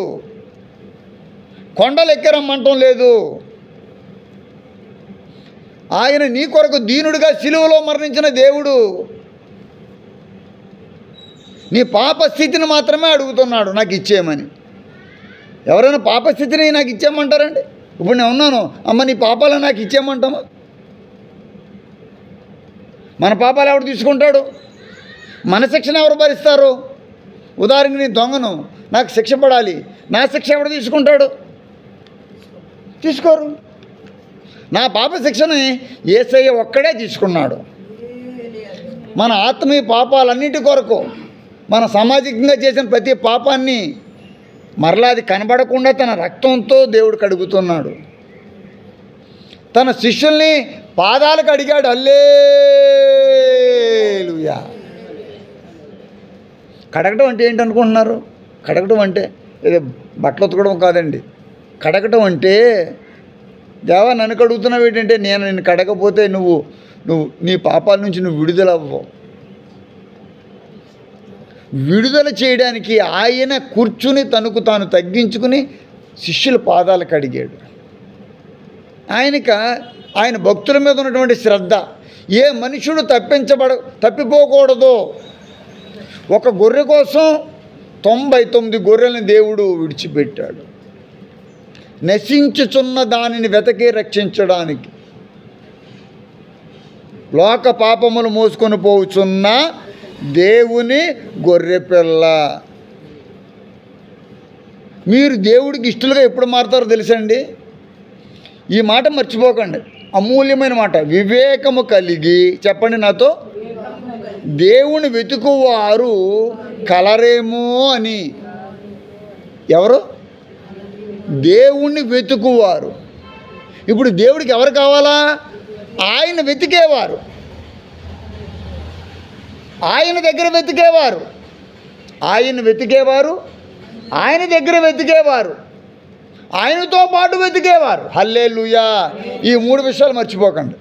కొండలు ఎక్కరమ్మంటం లేదు. ఆయన నీ కొరకు దీనుడిగా సిలువలో మరణించిన దేవుడు నీ పాప స్థితిని మాత్రమే అడుగుతున్నాడు నాకు ఇచ్చేయమని. ఎవరైనా పాపస్థితిని నాకు ఇచ్చేయమంటారండి? ఇప్పుడు నేను ఉన్నాను, అమ్మ నీ పాపాలను నాకు ఇచ్చేయమంటామా? మన పాపాలు ఎవడు తీసుకుంటాడు? మన శిక్షణ ఎవరు భరిస్తారు? ఉదాహరణకి నేను దొంగను, నాకు శిక్ష పడాలి, నా శిక్ష ఎవడు తీసుకుంటాడు? తీసుకోరు. నా పాప శిక్షని యేసయ్య ఒక్కడే తీసుకున్నాడు. మన ఆత్మీయ పాపాలన్నిటి కొరకు, మన సామాజికంగా చేసిన ప్రతి పాపాన్ని మరలా అది కనబడకుండా తన రక్తంతో దేవుడు కడుగుతున్నాడు. తన శిష్యుల్ని పాదాలకు అడిగాడు. హల్లెలూయా. కడగటం అంటే ఏంటనుకుంటున్నారు? కడగటం అంటే ఏదో బట్టలు ఉతకడం కాదండి. కడగటం అంటే, దేవా నన్ను కడుగుతున్నావు ఏంటంటే, నేను నిన్ను కడగపోతే నువ్వు నీ పాపాల నుంచి నువ్వు విడుదలవ్వవు. విడుదల చేయడానికి ఆయన కూర్చుని తనకు తాను తగ్గించుకుని శిష్యుల పాదాలు కడిగాడు. ఆయన భక్తుల మీద ఉన్నటువంటి శ్రద్ధ, ఏ మనుషుడు తప్పిపోకూడదు. ఒక గొర్రె కోసం 99 గొర్రెలను దేవుడు విడిచిపెట్టాడు, నశించుచున్న దానిని వెతకి రక్షించడానికి. లోక పాపములు మోసుకొని పోవుచున్న దేవుని గొర్రెపిల్ల. మీరు దేవుడికి ఇష్టలుగా ఎప్పుడు మారుతారో తెలుసండి? ఈ మాట మర్చిపోకండి, అమూల్యమైన మాట. వివేకము కలిగి, చెప్పండి నాతో, దేవుని వెతుకువారు కలరేమో అని. ఎవరు? దేవుణ్ణి వెతుకువారు. ఇప్పుడు దేవుడికి ఎవరు కావాలా? ఆయన వెతికేవారు, ఆయన దగ్గర వెతికేవారు, ఆయన వెతికేవారు, ఆయన దగ్గర వెతికేవారు, ఆయనతో పాటు వెతికేవారు. హల్లెలూయా. ఈ 3 విషయాలు మర్చిపోకండి.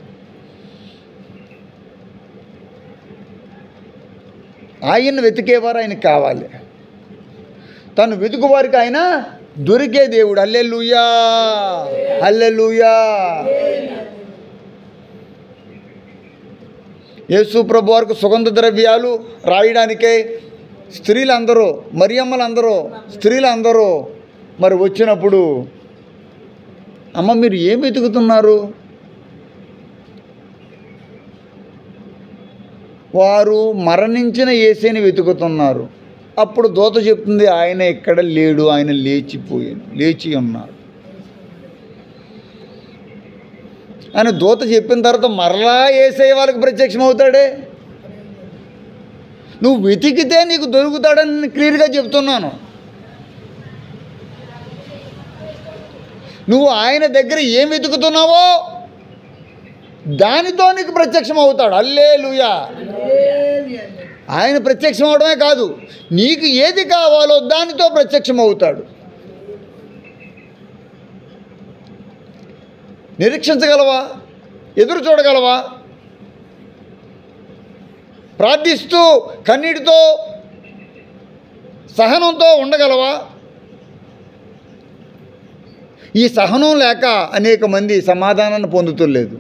ఆయన్ని వెతికేవారు ఆయనకు కావాలి. తను వెతుకువారికి ఆయన దొరికే దేవుడు. హల్లెలూయా, హల్లెలూయా. యేసు ప్రభు వారికి సుగంధ ద్రవ్యాలు రాయడానికే స్త్రీలందరూ, మరియమ్మలందరూ, స్త్రీలందరూ మరి వచ్చినప్పుడు, అమ్మ మీరు ఏం వెతుకుతున్నారు? వారు మరణించిన యేసుని వెతుకుతున్నారు. అప్పుడు దూత చెప్తుంది, ఆయన ఇక్కడ లేడు, ఆయన లేచి ఉన్నాడు అని దూత చెప్పిన తర్వాత మరలా యేసయ్య వాళ్ళకి ప్రత్యక్షం అవుతాడే. నువ్వు వెతికితే నీకు దొరుకుతాడని నేను క్లియర్గా చెప్తున్నాను. నువ్వు ఆయన దగ్గర ఏం వెతుకుతున్నావో దానితో నీకు ప్రత్యక్షం అవుతాడు. హల్లెలూయా. ఆయన ప్రత్యక్షం అవడమే కాదు, నీకు ఏది కావాలో దానితో ప్రత్యక్షం అవుతాడు. నిరీక్షించగలవా? ఎదురు చూడగలవా? ప్రార్థిస్తూ కన్నీటితో సహనంతో ఉండగలవా? ఈ సహనం లేక అనేక మంది సమాధానాన్ని పొందుతులేదు.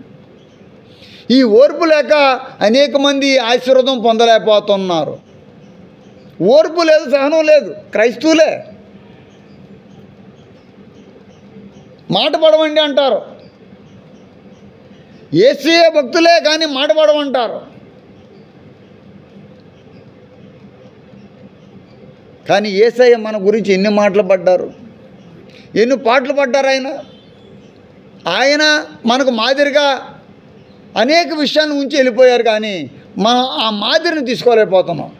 ఈ ఓర్పు లేక అనేక మంది ఆశీర్వాదం పొందలేకపోతున్నారు. ఓర్పు లేదు, సహనం లేదు. క్రైస్తవులే మాట పడవండి అంటారు, యేసయ్య భక్తులే కానీ మాట పడమంటారు. కానీ యేసయ్య మన గురించి ఎన్ని మాటలు పడ్డారు, ఎన్ని పాటలు పడ్డారు. ఆయన మనకు మాదిరిగా అనేక విషయాన్ని ఉంచి వెళ్ళిపోయారు, కానీ మనం ఆ మాదిరిని తీసుకోలేకపోతున్నాం.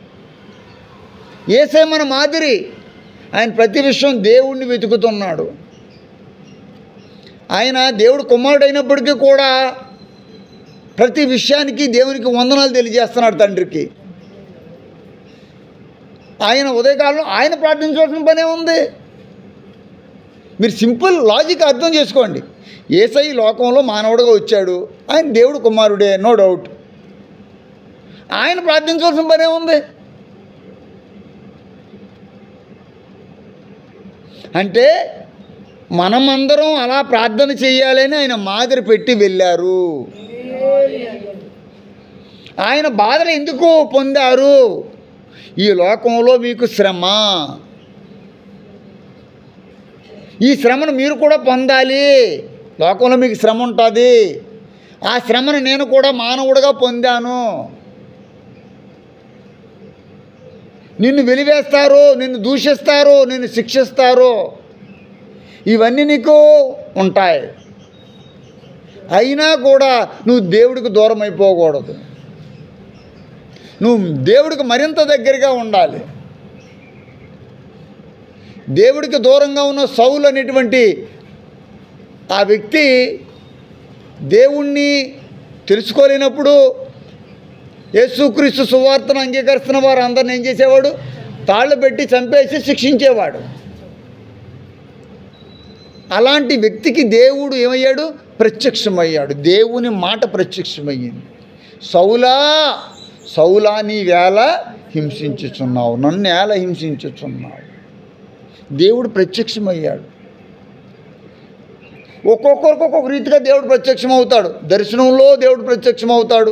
యేసయ్య మన మాదిరి. ఆయన ప్రతి విషయం దేవుణ్ణి వెతుకుతున్నాడు. ఆయన దేవుడు కుమారుడు అయినప్పటికీ కూడా ప్రతి విషయానికి దేవునికి వందనాలు తెలియజేస్తున్నాడు తండ్రికి. ఆయన ఉదయకాలంలో ఆయన ప్రార్థించవలసిన పనే ఉంది. మీరు సింపుల్ లాజిక్ అర్థం చేసుకోండి. యేసయ్య లోకంలో మానవుడిగా వచ్చాడు, ఆయన దేవుడు కుమారుడే, నో డౌట్. ఆయన ప్రార్థించవలసిన పనే ఉంది. అంటే మనమందరం అలా ప్రార్థన చేయాలని ఆయన మాదిరి పెట్టి వెళ్ళారు. ఆయన బాధలు ఎందుకు పొందారు? ఈ లోకంలో మీకు శ్రమ, ఈ శ్రమను మీరు కూడా పొందాలి. లోకంలో మీకు శ్రమ ఉంటుంది. ఆ శ్రమను నేను కూడా మానవుడిగా పొందాను. నిన్ను వెలివేస్తారు, నిన్ను దూషిస్తారు, నిన్ను శిక్షిస్తారు, ఇవన్నీ నీకు ఉంటాయి. అయినా కూడా నువ్వు దేవుడికి దూరం అయిపోకూడదు. నువ్వు దేవుడికి మరింత దగ్గరగా ఉండాలి. దేవుడికి దూరంగా ఉన్న సౌలు అనేటువంటి ఆ వ్యక్తి దేవుణ్ణి తెలుసుకోలేనప్పుడు యేసుక్రీస్తు సువార్తను అంగీకరిస్తున్న వారు అందరిని ఏం చేసేవాడు? తాళ్ళు పెట్టి చంపేసి శిక్షించేవాడు. అలాంటి వ్యక్తికి దేవుడు ఏమయ్యాడు? ప్రత్యక్షమయ్యాడు. దేవుని మాట ప్రత్యక్షమయ్యింది. సౌలా సౌలా నీవేళ హింసించుచున్నావు, నన్ను ఎలా హింసించుచున్నావు. దేవుడు ప్రత్యక్షమయ్యాడు. ఒక్కొక్కరికి ఒక్కొక్క రీతిగా దేవుడు ప్రత్యక్షమవుతాడు. దర్శనంలో దేవుడు ప్రత్యక్షమవుతాడు.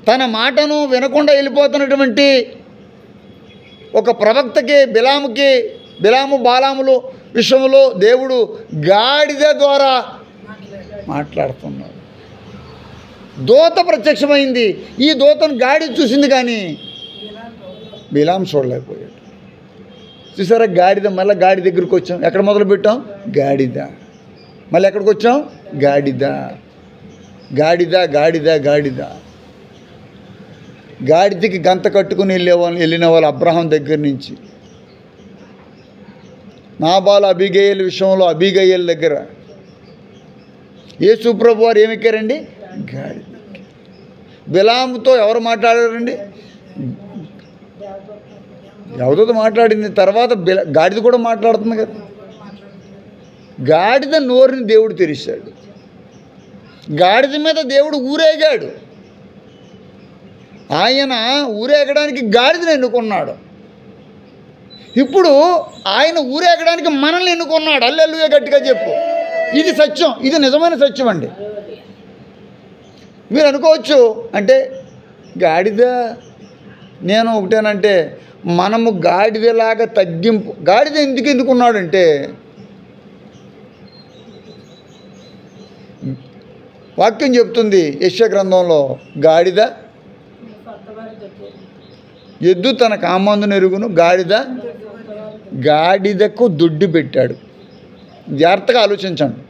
తన మాటను వినకుండా వెళ్ళిపోతున్నటువంటి ఒక ప్రవక్తకి బిలాము బాలాములు విషయంలో దేవుడు గాడిద ద్వారా మాట్లాడుతున్నాడు. దూత ప్రత్యక్షమైంది. ఈ దూతను గాడిద చూసింది కానీ బిలాము చూడలేకపోయాడు. చూసారా గాడిద? మళ్ళీ గాడి దగ్గరికి వచ్చాం. ఎక్కడ మొదలు పెట్టాం? గాడిద. మళ్ళీ ఎక్కడికి వచ్చాం? గాడిద గాడిద గాడిద గాడిద. గాడిదకి గంత కట్టుకుని వెళ్ళిన వాళ్ళు అబ్రహాం దగ్గర నుంచి నాబాలు అబీగయల్ విషయంలో అబీగయల్ దగ్గర యేసు ప్రభు వారు ఏమెక్కారండి? గాడిద. బిలాముతో ఎవరు మాట్లాడారండి? ఎవరితో మాట్లాడింది? తర్వాత గాడిద కూడా మాట్లాడుతుంది కదా. గాడిద నోరుని దేవుడు తెరిచాడు. గాడిద మీద దేవుడు ఊరేగాడు. ఆయన ఊరేగడానికి గాడిదను ఎన్నుకున్నాడు. ఇప్పుడు ఆయన ఊరేగడానికి మనల్ని ఎన్నుకున్నాడు. హల్లెలూయా గట్టిగా చెప్పు. ఇది సత్యం, ఇది నిజమైన సత్యం అండి. మీరు అనుకోవచ్చు అంటే గాడిద నేను ఒకటేనంటే మనము గాడిదలాగా తగ్గింపు. గాడిద ఎందుకు ఎన్నుకున్నాడంటే వాక్యం చెప్తుంది యెషయా గ్రంథంలో, గాడిద ఎద్దు తన కామందును ఎరుగును, గాడిదకు దొడ్డి పెట్టాడు. జాగ్రత్తగా ఆలోచించండి.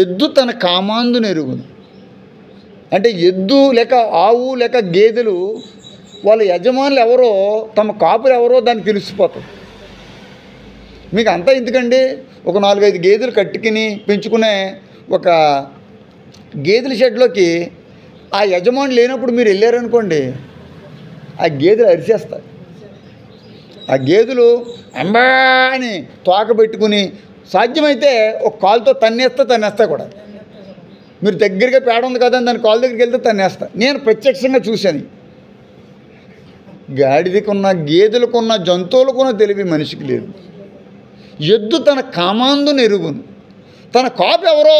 ఎద్దు తన కామాందును ఎరుగును అంటే ఎద్దు లేక ఆవు లేక గేదెలు వాళ్ళ యజమానులు ఎవరో, తమ కాపులు ఎవరో దాన్ని తెలిసిపోతుంది. మీకు అంతా ఎందుకండి? ఒక 4-5 గేదెలు కట్టుకుని పెంచుకునే ఒక గేదెల షెడ్లోకి ఆ యజమానులు లేనప్పుడు మీరు వెళ్ళారనుకోండి, ఆ గేదెలు అరిచేస్తాయి. ఆ గేదెలు అంబా అని తోక పెట్టుకుని సాధ్యమైతే ఒక కాలుతో తన్నేస్తాయి కూడా. మీరు దగ్గరగా పేడ ఉంది కదా దాని కాలు దగ్గరికి వెళ్తే తన్నేస్తా. నేను ప్రత్యక్షంగా చూశాను. గాడిదకున్న గేదెలకున్న జంతువులకున్న తెలివి మనిషికి లేదు. ఎద్దు తన కామాందును ఎరుగును. తన కాపు ఎవరో,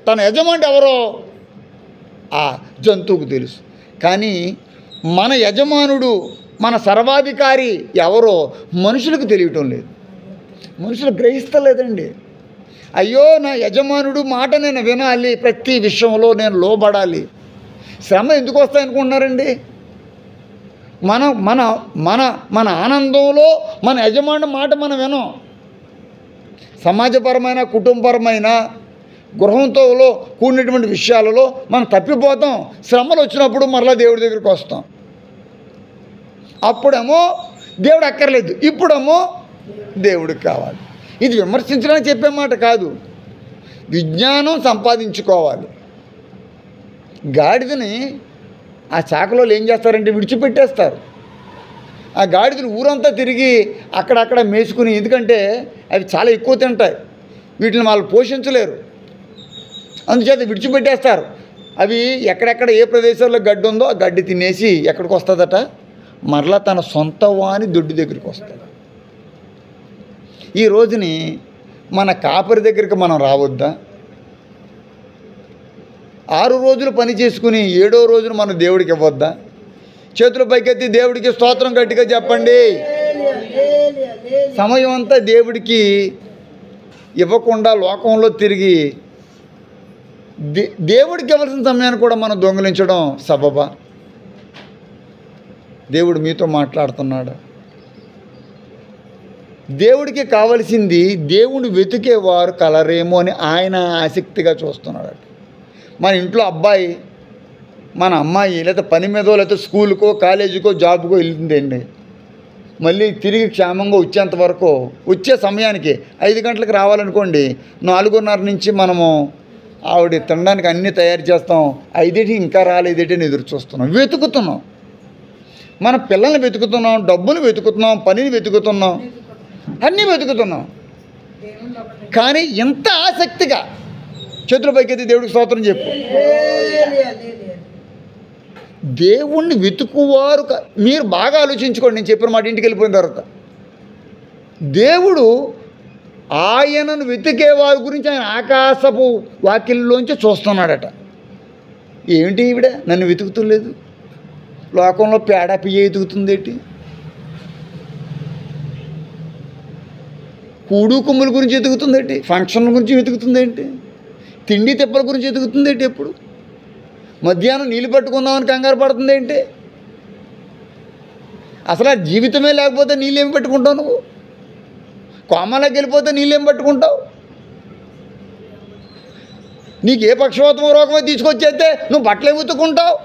తన యజమాని ఎవరో ఆ జంతువుకు తెలుసు. కానీ మన యజమానుడు, మన సర్వాధికారి ఎవరో మనుషులకు తెలియటం లేదు. మనుషులు గ్రహిస్తలేదండి. అయ్యో నా యజమానుడు మాట నేను వినాలి, ప్రతి విషయంలో నేను లోబడాలి. శ్రమ ఎందుకు వస్తాయనుకుంటున్నారండి? మన మన మన మన ఆనందంలో మన యజమాని మాట మనం వినం. సమాజపరమైన కుటుంబపరమైన గృహంతో కూడినటువంటి విషయాలలో మనం తప్పిపోతాం. శ్రమలు వచ్చినప్పుడు మరలా దేవుడి దగ్గరికి వస్తాం. అప్పుడేమో దేవుడు అక్కర్లేదు, ఇప్పుడేమో దేవుడికి కావాలి. ఇది విమర్శించడానికి చెప్పే మాట కాదు, విజ్ఞానం సంపాదించుకోవాలి. గాడిదని ఆ శాఖలో ఏం చేస్తారంటే విడిచిపెట్టేస్తారు. ఆ గాడిదలు ఊరంతా తిరిగి అక్కడక్కడ మేసుకుని, ఎందుకంటే అవి చాలా ఎక్కువ తింటాయి, వీటిని వాళ్ళు పోషించలేరు, అందుచేత విడిచిపెట్టేస్తారు. అవి ఎక్కడెక్కడ ఏ ప్రదేశాల్లో గడ్డి ఉందో ఆ గడ్డి తినేసి ఎక్కడికి వస్తుందట, మరలా తన సొంత వాని దొడ్డి దగ్గరికి వస్తుంది. ఈ రోజుని మన కాపరి దగ్గరికి మనం రావద్దా? 6 రోజులు పని చేసుకుని 7వ రోజున మనం దేవుడికి ఇవ్వద్దా? చేతుల పైకెత్తి దేవుడికి స్తోత్రం గట్టిగా చెప్పండి. సమయం అంతా దేవుడికి ఇవ్వకుండా లోకంలో తిరిగి దేవుడికి ఇవ్వాల్సిన సమయాన్ని కూడా మనం దొంగిలించడం సబబా? దేవుడు మీతో మాట్లాడుతున్నాడు. దేవుడికి కావలసింది దేవుని వెతికేవారు కలరేమో అని ఆయన ఆసక్తిగా చూస్తున్నాడు. మన ఇంట్లో అబ్బాయి, మన అమ్మాయి లేదా పని మీదో లేదా స్కూల్కో కాలేజీకో జాబ్కో వెళ్తుందండి. మళ్ళీ తిరిగి క్షేమంగా వచ్చేంత వరకు, వచ్చే సమయానికి 5 గంటలకు రావాలనుకోండి, 4:30 నుంచి మనము ఆవిడ తినడానికి అన్నీ తయారు చేస్తాం. 5 ఇంకా రాలేదేటి అని ఎదురు చూస్తున్నాం, వెతుకుతున్నాం. మన పిల్లల్ని వెతుకుతున్నాం, డబ్బులు వెతుకుతున్నాం, పనిని వెతుకుతున్నాం, అన్నీ వెతుకుతున్నాం. కానీ ఇంత ఆసక్తిగా చేతుల పైకెత్తి దేవుడికి స్తోత్రం చెప్పు. దేవుణ్ణి వెతుకువారు మీరు బాగా ఆలోచించుకోండి. నేను చెప్పిన మాట ఇంటికి వెళ్ళిపోయిన తర్వాత, దేవుడు ఆయనను వెతికే వారి గురించి ఆయన ఆకాశపు వాకిల్లోంచి చూస్తున్నాడట. ఏమిటి ఈవిడ నన్ను వెతుకుతలేదు, లోకంలో పేడ పియ్య వెతుకుతుంది ఏంటి, కూడు కుమ్ముల గురించి వెతుకుతుంది ఏంటి, ఫంక్షన్ల గురించి వెతుకుతుంది ఏంటి, తిండి తిప్పల గురించి వెతుకుతుంది ఏంటి, ఎప్పుడు మధ్యాహ్నం నీళ్ళు పట్టుకుందామని కంగారు పడుతుంది ఏంటి? అసలు ఆ జీవితమే లేకపోతే నీళ్ళేమి పెట్టుకుంటావు? నువ్వు కోమలోకి వెళ్ళిపోతే నీళ్ళేం పట్టుకుంటావు? నీకు ఏ పక్షవాతం రోగమే తీసుకొచ్చేస్తే నువ్వు బట్టలు వెతుక్కుంటావు?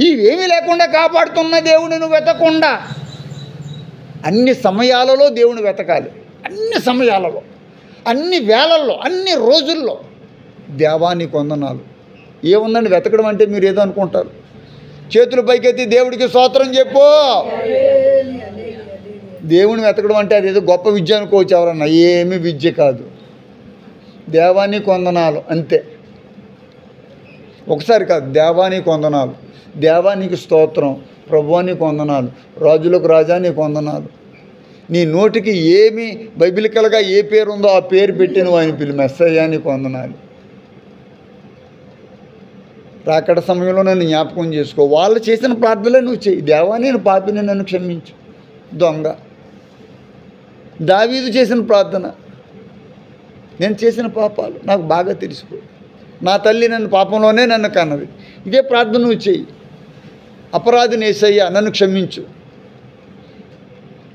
ఇవేమీ లేకుండా కాపాడుతున్న దేవుని నువ్వు వెతకుండా అన్ని సమయాలలో దేవుని వెతకాలి. అన్ని సమయాలలో, అన్ని వేళల్లో, అన్ని రోజుల్లో. దేవానికి వందనాలు. ఏముందండి వెతకడం అంటే? మీరు ఏదో అనుకుంటారు. చేతుల పైకెత్తి దేవుడికి స్తోత్రం చెప్పు. దేవుని వెతకడం అంటే అదేదో గొప్ప విద్య అనుకోవచ్చు ఎవరన్నా. ఏమీ విద్య కాదు, దేవానికి వందనాలు అంతే. ఒకసారి కాదు, దేవానికి వందనాలు, దేవానికి స్తోత్రం, ప్రభువానికి వందనాలు, రాజులకు రాజా నీకు వందనాలు. నీ నోటికి ఏమి బైబిలికల్గా ఏ పేరు ఉందో ఆ పేరు పెట్టి నువ్వు ఆయన పిలు. మెస్సయ్యా నీకు వందనాలు. రాకడ సమయంలో నన్ను జ్ఞాపకం చేసుకో. వాళ్ళు చేసిన ప్రార్థనలే నువ్వు చెయ్యి. దేవా నేను పాపిని, నన్ను క్షమించు. దొంగ దావీదు చేసిన ప్రార్థన, నేను చేసిన పాపాలు నాకు బాగా తెలిసిపో, నా తల్లి నన్ను పాపంలోనే నన్ను కన్నది. ఇదే ప్రార్థన నువ్వు చెయ్యి. అపరాధిని యేసయ్యా నన్ను క్షమించు,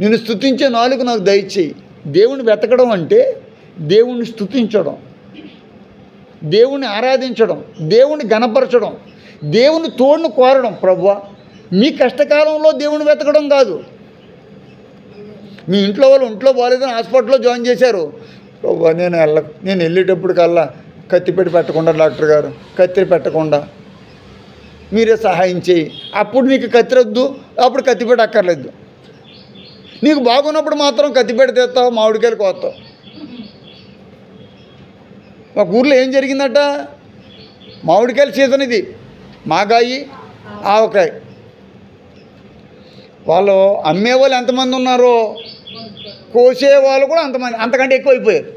నిన్ను స్తుతించే నాలుగు నాకు దయచేయి. దేవుని వెతకడం అంటే దేవుణ్ణి స్తుతించడం, దేవుణ్ణి ఆరాధించడం, దేవుణ్ణి గణపరచడం, దేవుని తోడును కోరడం. ప్రభువా మీ కష్టకాలంలో దేవుని వెతకడం కాదు. మీ ఇంట్లో వాళ్ళు ఒంట్లో బాగాలేదని హాస్పిటల్లో జాయిన్ చేశారు. ప్రభువా నేను వెళ్ళేటప్పుడు కల్లా కత్తిపెట్టి పెట్టకుండా, డాక్టర్ గారు కత్తి పెట్టకుండా మీరే సహాయం చేయి. అప్పుడు నీకు కత్తి వద్దు, అప్పుడు కత్తిపెట్టి అక్కర్లేదు. నీకు బాగున్నప్పుడు మాత్రం కత్తిపెట్టి తెస్తావు, మామిడికాయలు కోస్తావు. ఒక ఊర్లో ఏం జరిగిందట, మామిడికాయల సీజన్ ఇది, మాగాయి ఆవకాయ. వాళ్ళు అమ్మేవాళ్ళు ఎంతమంది ఉన్నారో కోసేవాళ్ళు కూడా అంతమంది, అంతకంటే ఎక్కువ అయిపోయారు.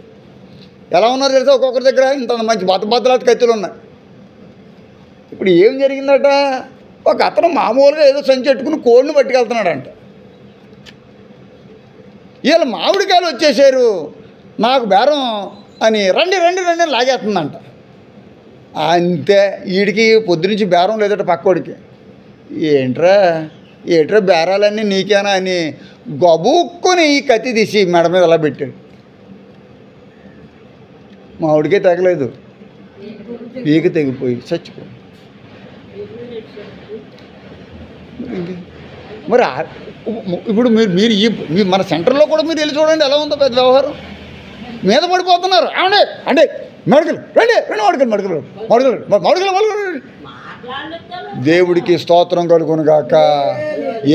ఎలా ఉన్నారు తెలుసా? ఒక్కొక్కరి దగ్గర ఇంత మంచి బద్దలాత కత్తులు ఉన్నాయి. ఇప్పుడు ఏం జరిగిందట, ఒక అతను మామూలుగా ఏదో సంచి పెట్టుకుని కోడిని పట్టుకెళ్తున్నాడంట. వీళ్ళు మామిడికాయలు వచ్చేసారు, నాకు బేరం అని రండి రండి రండి అని లాగేస్తుందంట. అంతే, వీడికి పొద్దునుంచి బేరం లేదట పక్కోడికి. ఏంట్రా బేరాలన్నీ నీకేనా అని గబుక్కుని ఈ కత్తి తీసి మెడ మీద అలా పెట్టాడు. మామిడికే తగలేదు, పీక తెగిపోయి చచ్చిపోయి. మరి ఇప్పుడు మీరు మన సెంటర్లో కూడా మీరు వెళ్ళి చూడండి ఎలా ఉందో పెద్ద వ్యవహారం. మీద పడిపోతున్నారు. అంటే మెడికల్ రండి రండి, మామిడికలు దేవుడికి స్తోత్రం కలుగును గాక.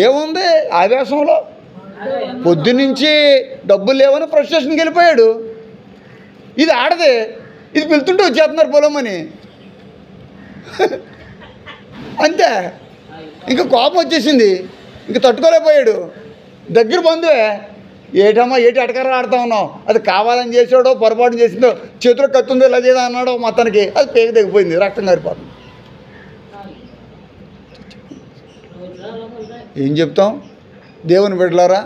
ఏముంది ఆవేశంలో? పొద్దున్నుంచి డబ్బులు లేవని ఫ్రస్ట్రేషన్కి వెళ్ళిపోయాడు. ఇది ఆడదే, ఇది పిలుతుంటే వచ్చేస్తున్నారు పొలమని. అంతే, ఇంకా కోపం వచ్చేసింది, ఇంక తట్టుకోలేకపోయాడు. దగ్గర బంధువే, ఏటమ్మా ఏటి అటకరా ఆడుతూ ఉన్నావు, అది కావాలని చేసాడో పొరపాటు చేసిందో, చేతిలో కత్తుందో ఇలా చేదా అన్నాడో మొత్తానికి అది పేక తెగిపోయింది, రక్తం కారిపోతుంది. ఏం చెప్తాం? దేవుని బిడ్డలారా,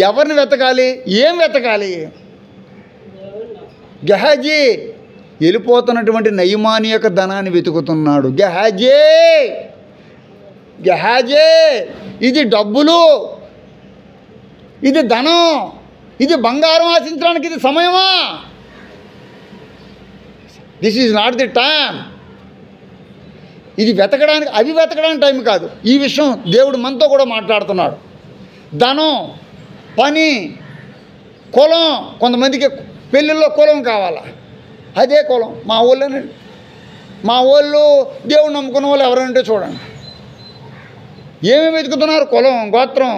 ఎవరిని వెతకాలి? ఏం వెతకాలి? గెహాజీ వెళ్ళిపోతున్నటువంటి నయమాని యొక్క ధనాన్ని వెతుకుతున్నాడు. గెహాజీ ఇది డబ్బులు, ఇది ధనం, ఇది బంగారం ఆశించడానికి ఇది సమయమా? This is not the time. ఇది వెతకడానికి, అవి వెతకడానికి టైం కాదు. ఈ విషయం దేవుడు మనతో కూడా మాట్లాడుతున్నాడు. ధనం, పని, కులం. కొంతమందికి పెళ్ళిళ్ళలో కులం కావాలా, అదే కులం. మా ఊళ్ళోనండి, మా ఊళ్ళు దేవుడు నమ్ముకున్న వాళ్ళు ఎవరంటే చూడండి, ఏమేమి వెతుకుతున్నారు? కులం, గోత్రం,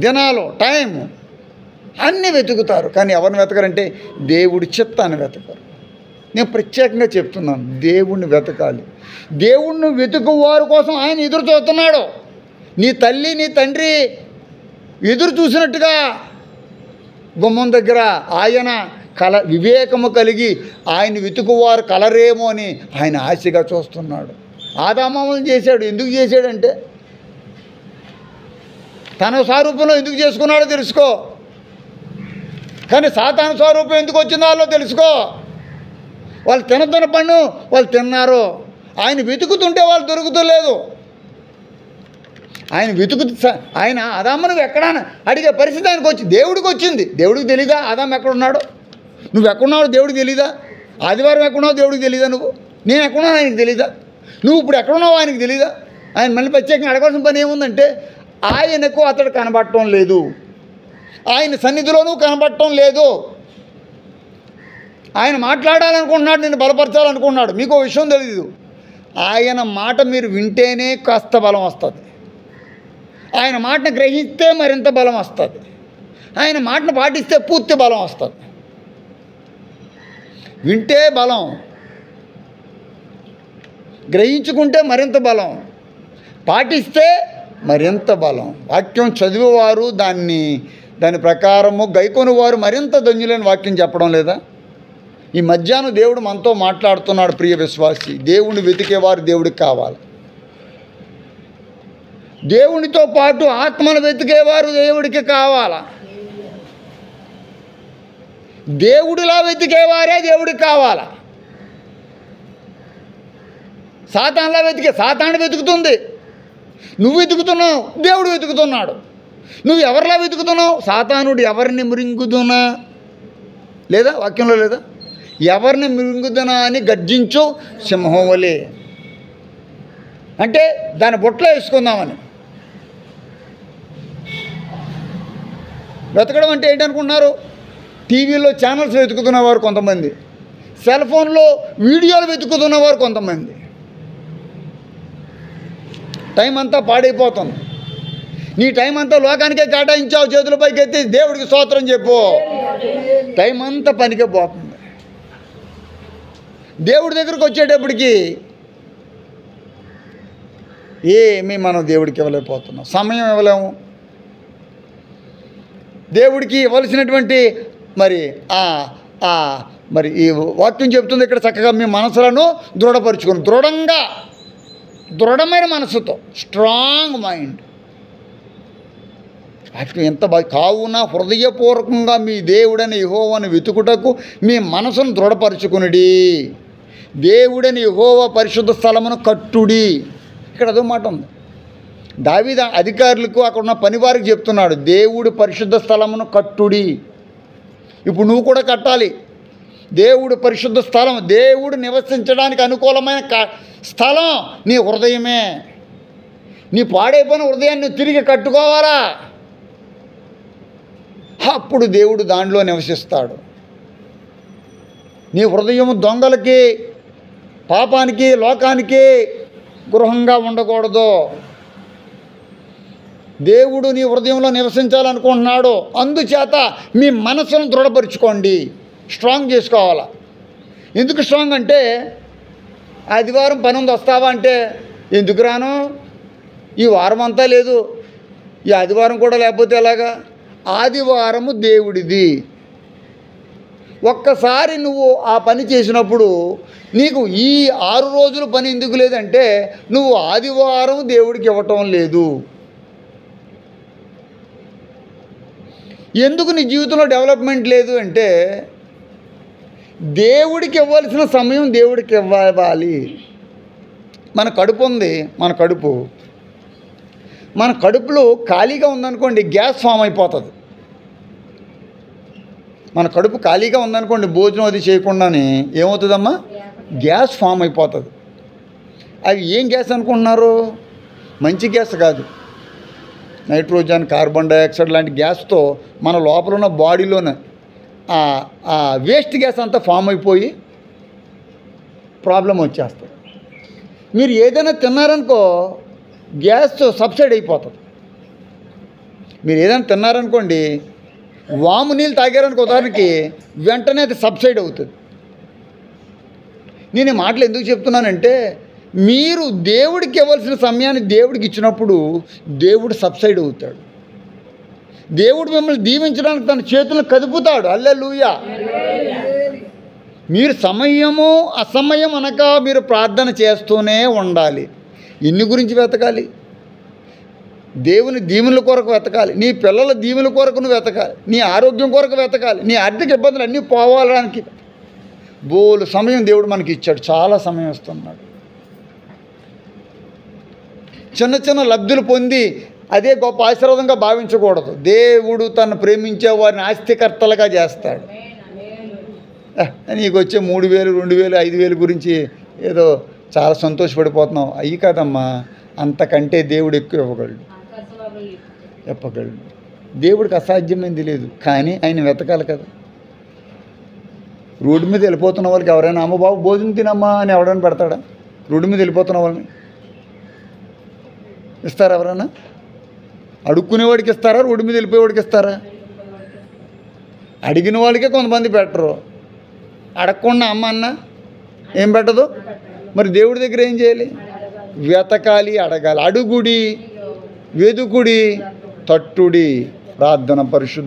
దినాలు, టైం అన్నీ వెతుకుతారు. కానీ ఎవరిని వెతకరంటే దేవుడి చిత్తాన్ని వెతకరు. నేను ప్రత్యేకంగా చెప్తున్నాను, దేవుణ్ణి వెతకాలి. దేవుణ్ణి వెతుకు వారి కోసం ఆయన ఎదురు చూస్తున్నాడు. నీ తల్లి నీ తండ్రి ఎదురు చూసినట్టుగా గుమ్మం దగ్గర ఆయన వివేకము కలిగి ఆయన వెతుకువారు కలరేమో అని ఆయన ఆశగా చూస్తున్నాడు. ఆదామములను చేశాడు. ఎందుకు చేశాడంటే తన స్వరూపంలో ఎందుకు చేసుకున్నాడో తెలుసుకో. కానీ సాతాను స్వరూపం ఎందుకు వచ్చిందో తెలుసుకో. వాళ్ళు తినతున్న పన్ను వాళ్ళు తిన్నారు. ఆయన వెతుకుతుంటే వాళ్ళు దొరుకుతలేదు. ఆయన ఆదామును ఎక్కడా అడిగే పరిస్థితి ఆయనకు వచ్చింది, దేవుడికి వచ్చింది. దేవుడికి తెలీదా ఆదాము ఎక్కడున్నాడు? నువ్వు ఎక్కడున్నావు దేవుడికి తెలీదా? ఆదివారం ఎక్కడున్నావు దేవుడికి తెలీదా? నేను ఎక్కడున్నాను ఆయనకి తెలీదా? నువ్వు ఇప్పుడు ఎక్కడున్నావు ఆయనకి తెలీదా? ఆయన మళ్ళీ ప్రత్యేకంగా అడగాల్సిన పని ఏముందంటే ఆయనకు అతడు కనబడటం లేదు, ఆయన సన్నిధిలోనూ కనబడటం లేదు. ఆయన మాట్లాడాలనుకుంటున్నాడు, నేను బలపరచాలనుకుంటున్నాడు. మీకు విషయం తెలీదు, ఆయన మాట మీరు వింటేనే కాస్త బలం వస్తుంది. ఆయన మాటను గ్రహిస్తే మరింత బలం వస్తుంది. ఆయన మాటను పాటిస్తే పూర్తి బలం వస్తుంది. వింటే బలం, గ్రహించుకుంటే మరింత బలం, పాటిస్తే మరింత బలం. వాక్యం చదివేవారు దాని ప్రకారము గైకొని వారు మరింత ధన్యులైన వాక్యం చెప్పడం లేదా? ఈ మధ్యాహ్నం దేవుడు మనతో మాట్లాడుతున్నాడు. ప్రియ విశ్వాసి, దేవుణ్ణి వెతికేవారు దేవుడికి కావాలి. దేవునితో పాటు ఆత్మను వెతికేవారు దేవుడికి కావాలా? దేవుడిలా వెతికేవారే దేవుడికి కావాలా? సాతానులా సాతాను వెతుకుతుంది, నువ్వు వెతుకుతున్నావు, దేవుడు వెతుకుతున్నాడు. నువ్వు ఎవరిలా వెతుకుతున్నావు? సాతానుడు ఎవరిని మృంగుదునా లేదా? వాక్యంలో లేదా? ఎవరిని మృంగుదునా అని గర్జించు సింహం వలె. అంటే దాని బొట్లో వేసుకుందామని. వెతకడం అంటే ఏంటనుకుంటున్నారు? టీవీలో ఛానల్స్ వెతుకుతున్నవారు కొంతమంది, సెల్ ఫోన్లో వీడియోలు వెతుకుతున్నవారు కొంతమంది. టైం అంతా పాడైపోతుంది. నీ టైం అంతా లోకానికే కేటాయించావు. చేతుల పైకి ఎత్తి దేవుడికి స్తోత్రం చెప్పు. టైం అంతా పనికే పోతుంది. దేవుడి దగ్గరికి వచ్చేటప్పటికి ఏమీ మనం దేవుడికి ఇవ్వలేకపోతున్నాం. సమయం ఇవ్వలేము. దేవుడికి ఇవ్వాల్సినటువంటి మరి ఈ వాక్యం చెప్తుంది ఇక్కడ చక్కగా మీ మనసులను దృఢపరుచుకుని, దృఢమైన మనసుతో, స్ట్రాంగ్ మైండ్. వాక్యం ఎంత కావున హృదయపూర్వకంగా మీ దేవుడని యెహోవాను వెతుకుటకు మీ మనసును దృఢపరుచుకునుడి. దేవుడని యెహోవా పరిశుద్ధ స్థలమును కట్టుడి. ఇక్కడ అదో మాట ఉంది. దావీదు అధికారులకు అక్కడ ఉన్న పనివారికి చెప్తున్నాడు, దేవుడి పరిశుద్ధ స్థలమును కట్టుడి. ఇప్పుడు నువ్వు కూడా కట్టాలి. దేవుడి పరిశుద్ధ స్థలం, దేవుడు నివసించడానికి అనుకూలమైన స్థలం నీ హృదయమే. నీ పాడైపోయిన హృదయాన్ని తిరిగి కట్టుకోవాలా? అప్పుడు దేవుడు దానిలో నివసిస్తాడు. నీ హృదయం దొంగలకి, పాపానికి, లోకానికి గృహంగా ఉండకూడదు. దేవుడు నీ హృదయంలో నివసించాలనుకుంటున్నాడు. అందుచేత మీ మనసును దృఢపరుచుకోండి, స్ట్రాంగ్ చేసుకోవాలా. ఎందుకు స్ట్రాంగ్ అంటే, ఆదివారం పని ఉంది వస్తావా అంటే, ఎందుకు రాను, ఈ వారం అంతా లేదు, ఈ ఆదివారం కూడా లేకపోతే ఎలాగా? ఆదివారము దేవుడిది. ఒక్కసారి నువ్వు ఆ పని చేసినప్పుడు నీకు ఈ 6 రోజుల పని ఎందుకు లేదంటే నువ్వు ఆదివారం దేవుడికి ఇవ్వటం లేదు. ఎందుకు నీ జీవితంలో డెవలప్మెంట్ లేదు అంటే దేవుడికి ఇవ్వాల్సిన సమయం దేవుడికి ఇవ్వాలి. మన కడుపు ఉంది, మన కడుపులో ఖాళీగా ఉందనుకోండి గ్యాస్ ఫామ్ అయిపోతుంది. మన కడుపు ఖాళీగా ఉందనుకోండి భోజనం అది చేయకుండానే ఏమవుతుందమ్మా, గ్యాస్ ఫామ్ అయిపోతుంది. అవి ఏం గ్యాస్ అనుకుంటున్నారు? మంచి గ్యాస్ కాదు. నైట్రోజన్, కార్బన్ డైఆక్సైడ్ లాంటి గ్యాస్తో మన లోపల ఉన్న బాడీలోనే ఆ వేస్ట్ గ్యాస్ అంతా ఫామ్ అయిపోయి ప్రాబ్లం వచ్చేస్తుంది. మీరు ఏదైనా తిన్నారనుకో గ్యాస్ సబ్సైడ్ అయిపోతుంది. మీరు ఏదైనా తిన్నారనుకోండి, వాము నీళ్ళు తాగారనుకో ఉదాహరణకి, వెంటనే అది సబ్సైడ్ అవుతుంది. నేను ఈ మాటలు ఎందుకు చెప్తున్నానంటే మీరు దేవుడికి ఇవ్వాల్సిన సమయాన్ని దేవుడికి ఇచ్చినప్పుడు దేవుడు సబ్సైడ్ అవుతాడు. దేవుడు మిమ్మల్ని దీవించడానికి తన చేతులను కదుపుతాడు. హల్లెలూయా. మీరు సమయము అసమయం అనక మీరు ప్రార్థన చేస్తూనే ఉండాలి. ఎన్ని గురించి వెతకాలి? దేవుని దీవెనల కొరకు వెతకాలి, నీ పిల్లల దీవెనల కొరకు నువ్వు వెతకాలి, నీ ఆరోగ్యం కొరకు వెతకాలి, నీ ఆర్థిక ఇబ్బందులు అన్నీ పోవాలని బోలు సమయం దేవుడు మనకి ఇచ్చాడు. చాలా సమయం ఇస్తున్నాడు. చిన్న చిన్న లబ్ధులు పొంది అదే గొప్ప ఆశీర్వాదంగా భావించకూడదు. దేవుడు తను ప్రేమించే వారిని ఆస్తికర్తలుగా చేస్తాడు. నీకు వచ్చే 3,000, 2,000, 5,000 గురించి ఏదో చాలా సంతోషపడిపోతున్నావు. అయ్యి కాదమ్మా, అంతకంటే దేవుడు ఎక్కువ చెప్పగలడు. దేవుడికి అసాధ్యమైంది లేదు, కానీ ఆయన వెతకాలి కదా. రోడ్డు మీద వెళ్ళిపోతున్న వాళ్ళకి ఎవరైనా అమ్మ బాబు భోజనం తినమ్మా అని ఎవరైనా పెడతాడా? రోడ్డు మీద వెళ్ళిపోతున్న వాళ్ళని ఇస్తారా? ఎవరైనా అడుక్కునేవాడికి ఇస్తారా? రోడ్డు మీద వెళ్ళిపోయేవాడికి ఇస్తారా? అడిగిన వాళ్ళకే కొంతమంది పెట్టరు. అడగకుండా అమ్మ అన్న ఏం పెట్టదు. మరి దేవుడి దగ్గర ఏం చేయాలి? వెతకాలి, అడగాలి. అడుగుడి, వెదుకుడి, తట్టుడి. ప్రార్థన. పరిశుద్ధ